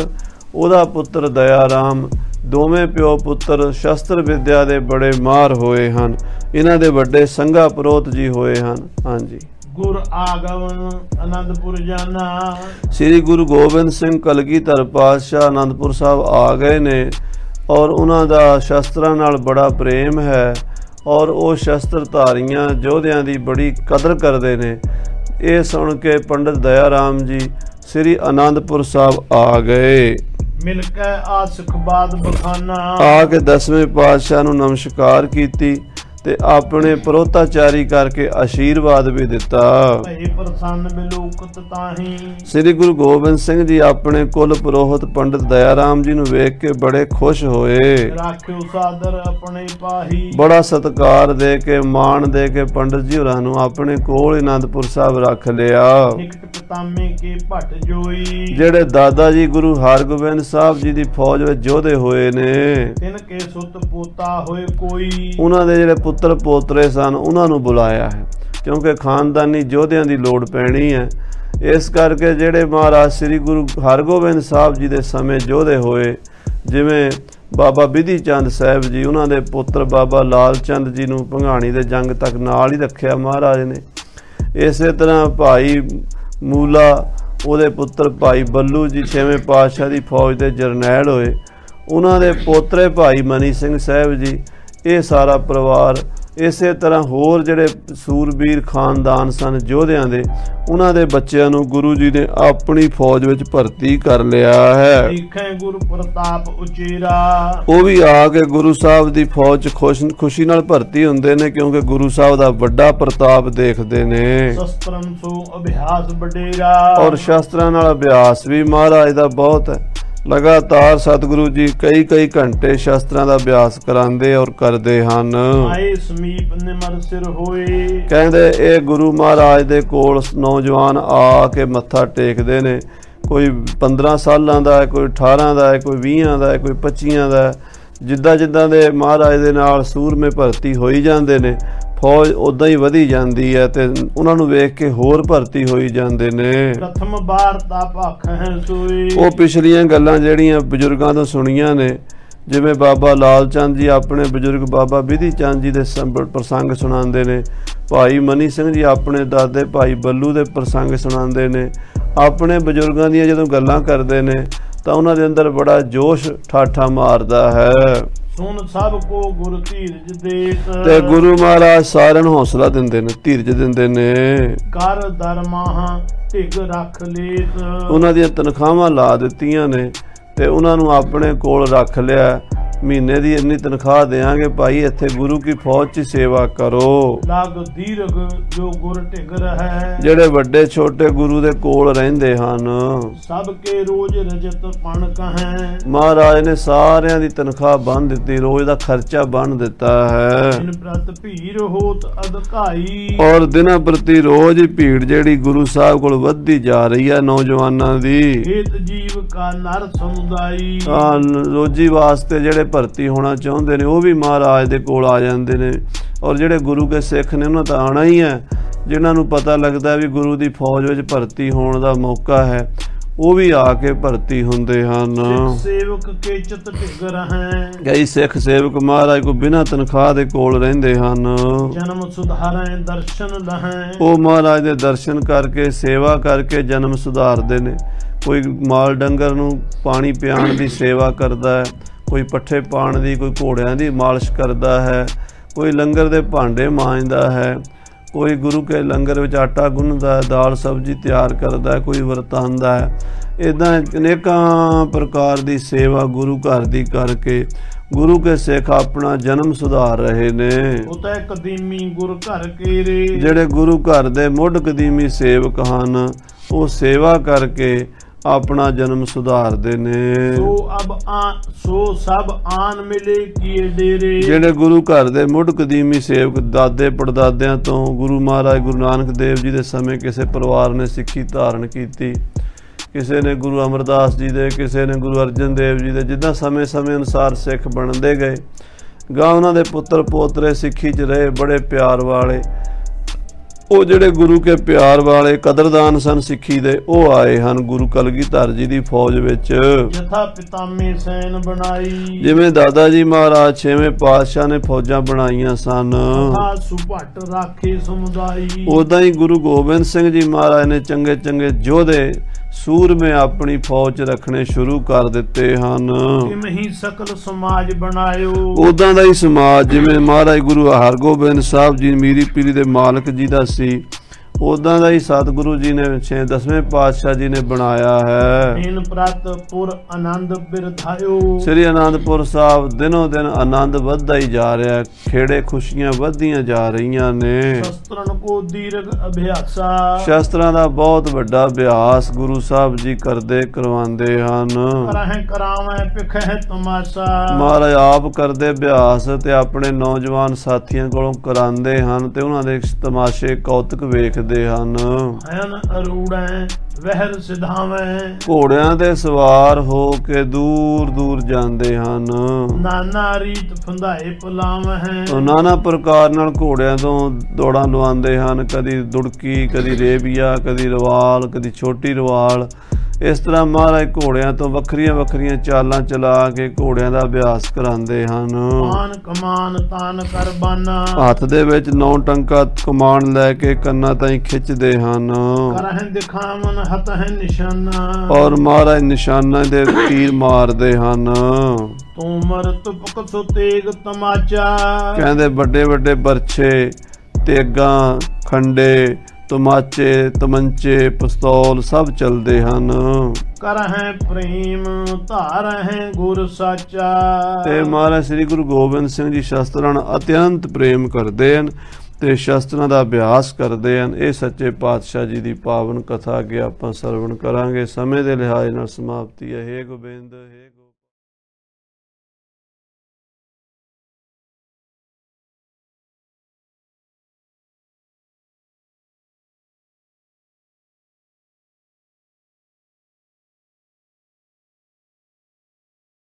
ਉਹਦਾ ਪੁੱਤਰ ਦਇਆ ਰਾਮ, ਦੋਵੇਂ ਪਿਓ ਪੁੱਤਰ ਸ਼ਸਤਰ ਵਿਦਿਆ ਦੇ ਬੜੇ ਮਾਹਰ ਹੋਏ ਹਨ। ਇਹਨਾਂ ਦੇ ਵੱਡੇ ਸੰਘਾ ਪੁਰੋਹਤ ਜੀ ਹੋਏ ਹਨ। ਹਾਂਜੀ। गुर आगमन आनंदपुर जाना ਸ੍ਰੀ ਗੁਰੂ ਗੋਬਿੰਦ ਸਿੰਘ ਕਲਗੀਧਰ ਪਾਤਸ਼ਾਹ ਆਨੰਦਪੁਰ ਸਾਹਿਬ ਆ ਗਏ ਨੇ ਔਰ ਉਹਨਾਂ ਦਾ ਸ਼ਸਤਰਾਂ ਨਾਲ ਬੜਾ ਪ੍ਰੇਮ ਹੈ ਔਰ ਉਹ ਸ਼ਸਤਰ ਧਾਰੀਆਂ ਯੋਧਿਆਂ ਦੀ ਬੜੀ ਕਦਰ ਕਰਦੇ ਨੇ। ਇਹ ਸੁਣ ਕੇ ਪੰਡਿਤ ਦਇਆ ਰਾਮ ਜੀ ਸ੍ਰੀ ਆਨੰਦਪੁਰ ਸਾਹਿਬ ਆ ਗਏ। मिलकर आसिक बाद बखाना ਆ ਕੇ 10ਵੇਂ ਪਾਤਸ਼ਾਹ ਨੂੰ ਨਮਸਕਾਰ ਕੀਤੀ ਤੇ ਆਪਣੇ ਪ੍ਰੋਤਾਚਾਰੀ ਕਰਕੇ ਆਸ਼ੀਰਵਾਦ ਵੀ ਦਿੱਤਾ। भई प्रसन्न बिलोकत ताही ਸ੍ਰੀ ਗੁਰੂ ਗੋਬਿੰਦ ਸਿੰਘ ਜੀ ਆਪਣੇ ਕੁਲ ਪੁਰੋਹਿਤ ਪੰਡਿਤ ਦਇਆ ਰਾਮ ਜੀ ਨੂੰ ਵੇਖ ਕੇ ਬੜੇ ਖੁਸ਼ ਹੋਏ। राख्यो सादर अपने पाही ਬੜਾ ਸਤਿਕਾਰ ਦੇ ਕੇ ਮਾਣ ਦੇ ਕੇ ਪੰਡਿਤ ਜੀ ਹੋਰਾਂ ਨੂੰ ਆਪਣੇ ਕੋਲ ਆਨੰਦਪੁਰ ਸਾਹਿਬ ਰੱਖ ਲਿਆ। निकट पितामे के भट जोई ਜਿਹੜੇ ਦਾਦਾ ਜੀ ਗੁਰੂ ਹਰਗੋਬਿੰਦ ਸਾਹਿਬ ਜੀ ਦੀ ਫੌਜ ਵਿੱਚ ਯੋਧੇ ਹੋਏ ਨੇ, तिनके सुत पोता होए कोई ਉਹਨਾਂ ਦੇ ਜਿਹੜੇ ਪੁੱਤਰ ਪੋਤਰੇ ਸਨ ਉਹਨਾਂ ਨੂੰ ਬੁਲਾਇਆ ਹੈ, ਕਿਉਂਕਿ ਖਾਨਦਾਨੀ ਯੋਧਿਆਂ ਦੀ ਲੋੜ ਪੈਣੀ ਹੈ। ਇਸ ਕਰਕੇ ਜਿਹੜੇ ਮਹਾਰਾਜ ਸ੍ਰੀ ਗੁਰੂ ਹਰਗੋਬਿੰਦ ਸਾਹਿਬ ਜੀ ਦੇ ਸਮੇਂ ਯੋਧੇ ਹੋਏ, ਜਿਵੇਂ ਬਾਬਾ ਬਿਧੀ ਚੰਦ ਸਾਹਿਬ ਜੀ, ਉਹਨਾਂ ਦੇ ਪੁੱਤਰ ਬਾਬਾ ਲਾਲ ਚੰਦ ਜੀ ਨੂੰ ਭੰਗਾਣੀ ਦੇ ਜੰਗ ਤੱਕ ਨਾਲ ਹੀ ਰੱਖਿਆ ਮਹਾਰਾਜ ਨੇ। ਇਸੇ ਤਰ੍ਹਾਂ ਭਾਈ ਮੂਲਾ, ਉਹਦੇ ਪੁੱਤਰ ਭਾਈ ਬੱਲੂ ਜੀ 6ਵੇਂ ਪਾਤਸ਼ਾਹ ਦੀ ਫੌਜ ਦੇ ਜਰਨੈਲ ਹੋਏ। ਉਹਨਾਂ ਦੇ ਪੋਤਰੇ ਭਾਈ ਮਨੀ ਸਿੰਘ ਸਾਹਿਬ ਜੀ, ਇਹ ਸਾਰਾ ਪਰਿਵਾਰ, ਇਸੇ ਤਰ੍ਹਾਂ ਹੋਰ ਜਿਹੜੇ ਸੂਰਬੀਰ ਖਾਨਦਾਨ ਸਨ ਯੋਧਿਆਂ ਦੇ, ਉਹਨਾਂ ਦੇ ਬੱਚਿਆਂ ਨੂੰ ਗੁਰੂ ਜੀ ਨੇ ਆਪਣੀ ਫੌਜ ਵਿੱਚ ਭਰਤੀ ਕਰ ਲਿਆ ਹੈ। देखें गुरु प्रताप उचेरा ਉਹ ਵੀ ਆ ਕੇ ਗੁਰੂ ਸਾਹਿਬ ਦੀ ਫੌਜ 'ਚ ਖੁਸ਼ੀ ਨਾਲ ਭਰਤੀ ਹੁੰਦੇ ਨੇ, ਕਿਉਂਕਿ ਗੁਰੂ ਸਾਹਿਬ ਦਾ ਵੱਡਾ ਪ੍ਰਤਾਪ ਦੇਖਦੇ ਨੇ। शस्त्रम सो अभ्यास बडेरा ਔਰ ਸ਼ਸਤਰਾਂ ਨਾਲ ਅਭਿਆਸ ਵੀ ਮਹਾਰਾਜ ਦਾ ਬਹੁਤ ਹੈ। ਲਗਾਤਾਰ ਸਤਿਗੁਰੂ ਜੀ ਕਈ ਘੰਟੇ ਸ਼ਸਤਰਾਂ ਦਾ ਅਭਿਆਸ ਕਰਾਉਂਦੇ ਔਰ ਕਰਦੇ ਹਨ। आए समीप निमर सिर होए ਕਹਿੰਦੇ ਇਹ ਗੁਰੂ ਮਹਾਰਾਜ ਦੇ ਕੋਲ ਨੌਜਵਾਨ ਆ ਕੇ ਮੱਥਾ ਟੇਕਦੇ ਨੇ। ਕੋਈ 15 ਸਾਲਾਂ ਦਾ ਹੈ, ਕੋਈ 18 ਦਾ ਹੈ, ਕੋਈ 20 ਦਾ ਹੈ, ਕੋਈ 25 ਦਾ ਹੈ। ਜਿੱਦਾਂ ਦੇ ਮਹਾਰਾਜ ਦੇ ਨਾਲ ਸੂਰਮੇ ਭਰਤੀ ਹੋਈ ਜਾਂਦੇ ਨੇ, ਫੌਜ ਉਦਾਂ ਹੀ ਵਧੀ ਜਾਂਦੀ ਹੈ ਤੇ ਉਹਨਾਂ ਨੂੰ ਵੇਖ ਕੇ ਹੋਰ ਭਰਤੀ ਹੋਈ ਜਾਂਦੇ ਨੇ। प्रथम वार्ता पख है सोई ਉਹ ਪਿਛਲੀਆਂ ਗੱਲਾਂ ਜਿਹੜੀਆਂ ਬਜ਼ੁਰਗਾਂ ਤੋਂ ਸੁਣੀਆਂ ਨੇ, ਜਿਵੇਂ ਬਾਬਾ ਲਾਲ ਚੰਦ ਜੀ ਆਪਣੇ ਬਜ਼ੁਰਗ ਬਾਬਾ ਬਿਧੀ ਚੰਦ ਜੀ ਦੇ ਪ੍ਰਸੰਗ ਸੁਣਾਉਂਦੇ ਨੇ, ਭਾਈ ਮਨੀ ਸਿੰਘ ਜੀ ਆਪਣੇ ਦਾਦੇ ਭਾਈ ਬੱਲੂ ਦੇ ਪ੍ਰਸੰਗ ਸੁਣਾਉਂਦੇ ਨੇ। ਆਪਣੇ ਬਜ਼ੁਰਗਾਂ ਦੀਆਂ ਜਦੋਂ ਗੱਲਾਂ ਕਰਦੇ ਨੇ ਤਾਂ ਉਹਨਾਂ ਦੇ ਅੰਦਰ ਬੜਾ ਜੋਸ਼ ਠਾਠਾ ਮਾਰਦਾ ਹੈ। सुन सब को गुरु धीरज देत ਤੇ ਗੁਰੂ ਮਹਾਰਾਜ ਸਾਰਿਆਂ ਨੂੰ ਹੌਸਲਾ ਦਿੰਦੇ ਨੇ, ਧੀਰਜ ਦਿੰਦੇ ਨੇ। कर दरमाहा ढिग रख लेत ਉਹਨਾਂ ਦੀਆਂ ਤਨਖਾਹਾਂ ਲਾ ਦਿੱਤੀਆਂ ਨੇ ਤੇ ਉਹਨਾਂ ਨੂੰ ਆਪਣੇ ਕੋਲ ਰੱਖ ਲਿਆ। ਮਹੀਨੇ ਦੀ ਇੰਨੀ ਤਨਖਾਹ ਦੇਾਂਗੇ ਭਾਈ, ਇੱਥੇ ਗੁਰੂ ਕੀ ਫੌਜ 'ਚ ਸੇਵਾ ਕਰੋ। लग दीर्घ जो गुर ढिग रहे ਜਿਹੜੇ ਵੱਡੇ ਛੋਟੇ ਗੁਰੂ ਦੇ ਕੋਲ ਰਹਿੰਦੇ ਹਨ, सबके रोज रजत पण कहें ਮਹਾਰਾਜ ਨੇ ਸਾਰਿਆਂ ਦੀ ਤਨਖਾਹ ਬੰਨ੍ਹ ਦਿੱਤੀ, ਰੋਜ਼ ਦਾ ਖਰਚਾ ਬੰਨ੍ਹ ਦਿੱਤਾ ਹੈ। इन प्रत भीर होत अधकाई ਔਰ ਦਿਨਾਂ ਪ੍ਰਤੀ ਰੋਜ਼ ਹੀ ਭੀੜ ਜਿਹੜੀ ਗੁਰੂ ਸਾਹਿਬ ਕੋਲ ਵੱਧਦੀ ਜਾ ਰਹੀ ਹੈ ਨੌਜਵਾਨਾਂ ਦੀ। हेत जीव का नर समुदायी ਰੋਜੀ ਵਾਸਤੇ ਜਿਹੜੇ ਭਰਤੀ ਹੋਣਾ ਚਾਹੁੰਦੇ ਨੇ ਉਹ ਵੀ ਮਹਾਰਾਜ ਦੇ ਕੋਲ ਆ ਜਾਂਦੇ ਨੇ। ਔਰ ਜਿਹੜੇ ਗੁਰੂ ਕੇ ਸਿੱਖ ਨੇ ਉਹਨਾਂ ਤਾਂ ਆਉਣਾ ਹੀ ਹੈ। ਜਿਨ੍ਹਾਂ ਨੂੰ ਪਤਾ ਲੱਗਦਾ ਵੀ ਗੁਰੂ ਦੀ ਫੌਜ ਵਿੱਚ ਭਰਤੀ ਹੋਣ ਦਾ ਮੌਕਾ ਹੈ, ਉਹ ਵੀ ਆ ਕੇ ਭਰਤੀ ਹੁੰਦੇ ਹਨ। सेवक के चित ढिग रहे ਕਈ ਸਿੱਖ ਸੇਵਕ ਮਹਾਰਾਜ ਕੋ ਬਿਨਾਂ ਤਨਖਾਹ ਦੇ ਕੋਲ ਰਹਿੰਦੇ ਹਨ। जन्म सुधारें दर्शन लहें ਉਹ ਮਹਾਰਾਜ ਦੇ ਦਰਸ਼ਨ ਕਰਕੇ ਸੇਵਾ ਕਰਕੇ ਜਨਮ ਸੁਧਾਰਦੇ ਨੇ। ਕੋਈ ਮਾਲ ਡੰਗਰ ਨੂੰ ਪਾਣੀ ਪਿਆਉਣ ਦੀ ਸੇਵਾ ਕਰਦਾ ਹੈ, कोई पट्ठे पाण दी, कोई घोड़ियां दी मालिश करदा है, कोई लंगर दे भांडे मांजदा है, कोई गुरु के लंगर विच आटा गुन्नदा है, दाल सब्जी तैयार करदा है, कोई वरतांदा है। इदां अनेकां प्रकार दी सेवा गुरु घर दी करके गुरु के सिख अपना जन्म सुधार रहे ने। उतै कदीमी गुर घर केरे, ਜਿਹੜੇ गुरु घर दे मुढ़ कदीमी सेवक हन वो सेवा करके अपना जन्म सुधारदे ने। सो सब आन मिले किए डेरे, ਜਿਹੜੇ गुरु घर दे मुढ़ कदीमी सेवक दादे पड़दादिਆਂ ਤੋਂ गुरु महाराज गुरु नानक देव जी ਦੇ ਸਮੇਂ ਕਿਸੇ ਪਰਿਵਾਰ ਨੇ ਸਿੱਖੀ ਧਾਰਨ ਕੀਤੀ, ਕਿਸੇ ਨੇ ਗੁਰੂ ਅਮਰਦਾਸ ਜੀ ਦੇ, ਕਿਸੇ ਨੇ ਗੁਰੂ ਅਰਜਨ ਦੇਵ ਜੀ ਦੇ। ਜਿੱਦਾਂ ਸਮੇਂ ਅਨੁਸਾਰ ਸਿੱਖ ਬਣਦੇ ਗਏ ਗਾ ਉਹਨਾਂ ਦੇ ਪੁੱਤਰ ਪੋਤਰੇ ਸਿੱਖੀ 'ਚ ਰਹੇ ਬੜੇ ਪਿਆਰ ਵਾਲੇ। ਉਹ ਜਿਹੜੇ ਗੁਰੂ ਕੇ ਪਿਆਰ ਵਾਲੇ ਕਦਰਦਾਨ ਸਨ ਸਿੱਖੀ ਦੇ, ਉਹ ਆਏ ਹਨ ਗੁਰੂ ਕਲਗੀਧਰ ਜੀ ਦੀ ਫੌਜ ਵਿੱਚ। ਜਥਾ ਪਿਤਾਮੇ ਸੈਨ ਬਣਾਈ, ਜਿਵੇਂ ਦਾਦਾ ਜੀ ਮਹਾਰਾਜ ਛੇਵੇਂ ਪਾਤਸ਼ਾਹ ਨੇ ਫੌਜਾਂ ਬਣਾਈਆਂ ਸਨ, ਸੁਭੱਟ ਰਾਖੇ ਸਮੁਦਾਈ। ਉਦਾਂ ਹੀ ਗੁਰੂ ਗੋਬਿੰਦ ਸਿੰਘ ਜੀ ਮਹਾਰਾਜ ਨੇ ਚੰਗੇ ਚੰਗੇ ਯੋਧੇ ਸੂਰਮੇ ਆਪਣੀ ਫੌਜ 'ਚ ਰੱਖਣੇ ਸ਼ੁਰੂ ਕਰ ਦਿੱਤੇ ਹਨ। ਕਿਵੇਂ ਹੀ ਸਕਲ ਸਮਾਜ ਬਣਾਇਓ, ਉਦਾਂ ਦਾ ਹੀ ਸਮਾਜ ਜਿਵੇਂ ਮਹਾਰਾਜ ਗੁਰੂ ਹਰਗੋਬਿੰਦ ਸਾਹਿਬ ਜੀ ਮੀਰੀ ਪੀਰੀ ਦੇ ਮਾਲਕ ਜੀ ਦਾ ਸੀ, ਉਦਾਂ ਦਾ ਹੀ ਸਤਿਗੁਰੂ ਜੀ ਨੇ 10ਵੇਂ ਪਾਤਸ਼ਾਹ ਜੀ ਨੇ ਬਣਾਇਆ ਹੈ। ਇਨ ਪ੍ਰਤਪੁਰ ਆਨੰਦ ਬਿਰਧਾਇਓ, ਸ੍ਰੀ ਅਨੰਦਪੁਰ ਸਾਹਿਬ ਦਿਨੋਂ ਦਿਨ ਆਨੰਦ ਵੱਧਦਾ ਹੀ ਜਾ ਰਿਹਾ, ਖੇੜੇ ਖੁਸ਼ੀਆਂ ਵੱਧਦੀਆਂ ਜਾ ਰਹੀਆਂ ਨੇ। ਸ਼ਸਤਰਨ ਕੋ ਦੀਰਘ ਅਭਿਆਸਾ, ਸ਼ਸਤਰਾਂ ਦਾ ਬਹੁਤ ਵੱਡਾ ਅਭਿਆਸ ਗੁਰੂ ਸਾਹਿਬ ਜੀ ਕਰਦੇ ਕਰਵਾਉਂਦੇ ਹਨ। ਕਰਹਿ ਕਰਾਵੇਂ ਪਿਖਹਿ ਤਮਾਸ਼ਾ, ਮਹਾਰਾਜ ਆਪ ਕਰਦੇ ਅਭਿਆਸ ਤੇ ਆਪਣੇ ਨੌਜਵਾਨ ਸਾਥੀਆਂ ਕੋਲੋਂ ਕਰਾਉਂਦੇ ਹਨ ਤੇ ਉਹਨਾਂ ਦੇ ਤਮਾਸ਼ੇ ਕੌਤਕ ਵੇਖਦੇ ਹਨ। ਹਯਨ ਅਰੂੜੈ ਵਹਿਰ ਸਿਧਾਵੇਂ, ਘੋੜਿਆਂ ਤੇ ਸਵਾਰ ਹੋ ਕੇ ਦੂਰ ਦੂਰ ਜਾਂਦੇ ਹਨ। ਨਾਨਾ ਰੀਤ ਫੰਧਾਏ ਪਲਾਵਹਿ, ਨਾਨਾ ਪ੍ਰਕਾਰ ਨਾਲ ਘੋੜਿਆਂ ਤੋਂ ਦੌੜਾਂ ਲਵਾਉਂਦੇ ਹਨ, ਕਦੀ ਦੁੜਕੀ, ਕਦੀ ਰੇਬੀਆ, ਕਦੀ ਰਵਾਲ, ਕਦੀ ਛੋਟੀ ਰਵਾਲ। ਇਸ ਤਰ੍ਹਾਂ ਮਹਾਰਾਜ ਘੋੜਿਆਂ ਤੋਂ ਵੱਖਰੀਆਂ ਵੱਖਰੀਆਂ ਚਾਲਾਂ ਚਲਾ ਕੇ ਘੋੜਿਆਂ ਦਾ ਅਭਿਆਸ ਕਰਾਉਂਦੇ ਹਨ। ਆਨ ਕਮਾਨ ਤਾਨ ਕਰ ਬਾਨਾ, ਹੱਥ ਦੇ ਵਿੱਚ 9 ਟੰਕਾ ਕਮਾਨ ਲੈ ਕੇ ਕੰਨਾਂ ਤਾਈਂ ਖਿੱਚਦੇ ਹਨ। ਕਰਹਿ ਦਿਖਾਵਨ ਹੱਥ ਹੈ ਨਿਸ਼ਾਨਾ, ਔਰ ਮਹਾਰਾਜ ਨਿਸ਼ਾਨਾਂ ਦੇ ਤੀਰ ਮਾਰਦੇ ਹਨ। ਤੋਮਰ ਤੁਪਕ ਸੋ ਤੇਗ ਤਮਾਚਾ, ਕਹਿੰਦੇ ਵੱਡੇ ਵੱਡੇ ਬਰਛੇ, ਤੇਗਾਂ, ਖੰਡੇ, ਤਮਾਚੇ, ਤਮੰਚੇ, ਪਿਸਤੌਲ ਸਭ ਚੱਲਦੇ ਹਨ। ਕਰਹਿ ਪ੍ਰੇਮ ਧਾਰਹਿ ਗੁਰ ਸਾਚਾ, ਤੇ ਮਹਾਰਾਜ ਸ੍ਰੀ ਗੁਰੂ ਗੋਬਿੰਦ ਸਿੰਘ ਜੀ ਸ਼ਸਤਰਾਂ ਨਾਲ ਅਤਿਅੰਤ ਪ੍ਰੇਮ ਕਰਦੇ ਹਨ ਤੇ ਸ਼ਸਤਰਾਂ ਦਾ ਅਭਿਆਸ ਕਰਦੇ ਹਨ। ਇਹ ਸੱਚੇ ਪਾਤਸ਼ਾਹ ਜੀ ਦੀ ਪਾਵਨ ਕਥਾ ਅੱਗੇ ਆਪਾਂ ਸਰਵਣ ਕਰਾਂਗੇ। ਸਮੇਂ ਦੇ ਲਿਹਾਜ਼ ਨਾਲ ਸਮਾਪਤੀ ਹੈ। ਹੇ ਗੋਬਿੰਦ, ਹੇ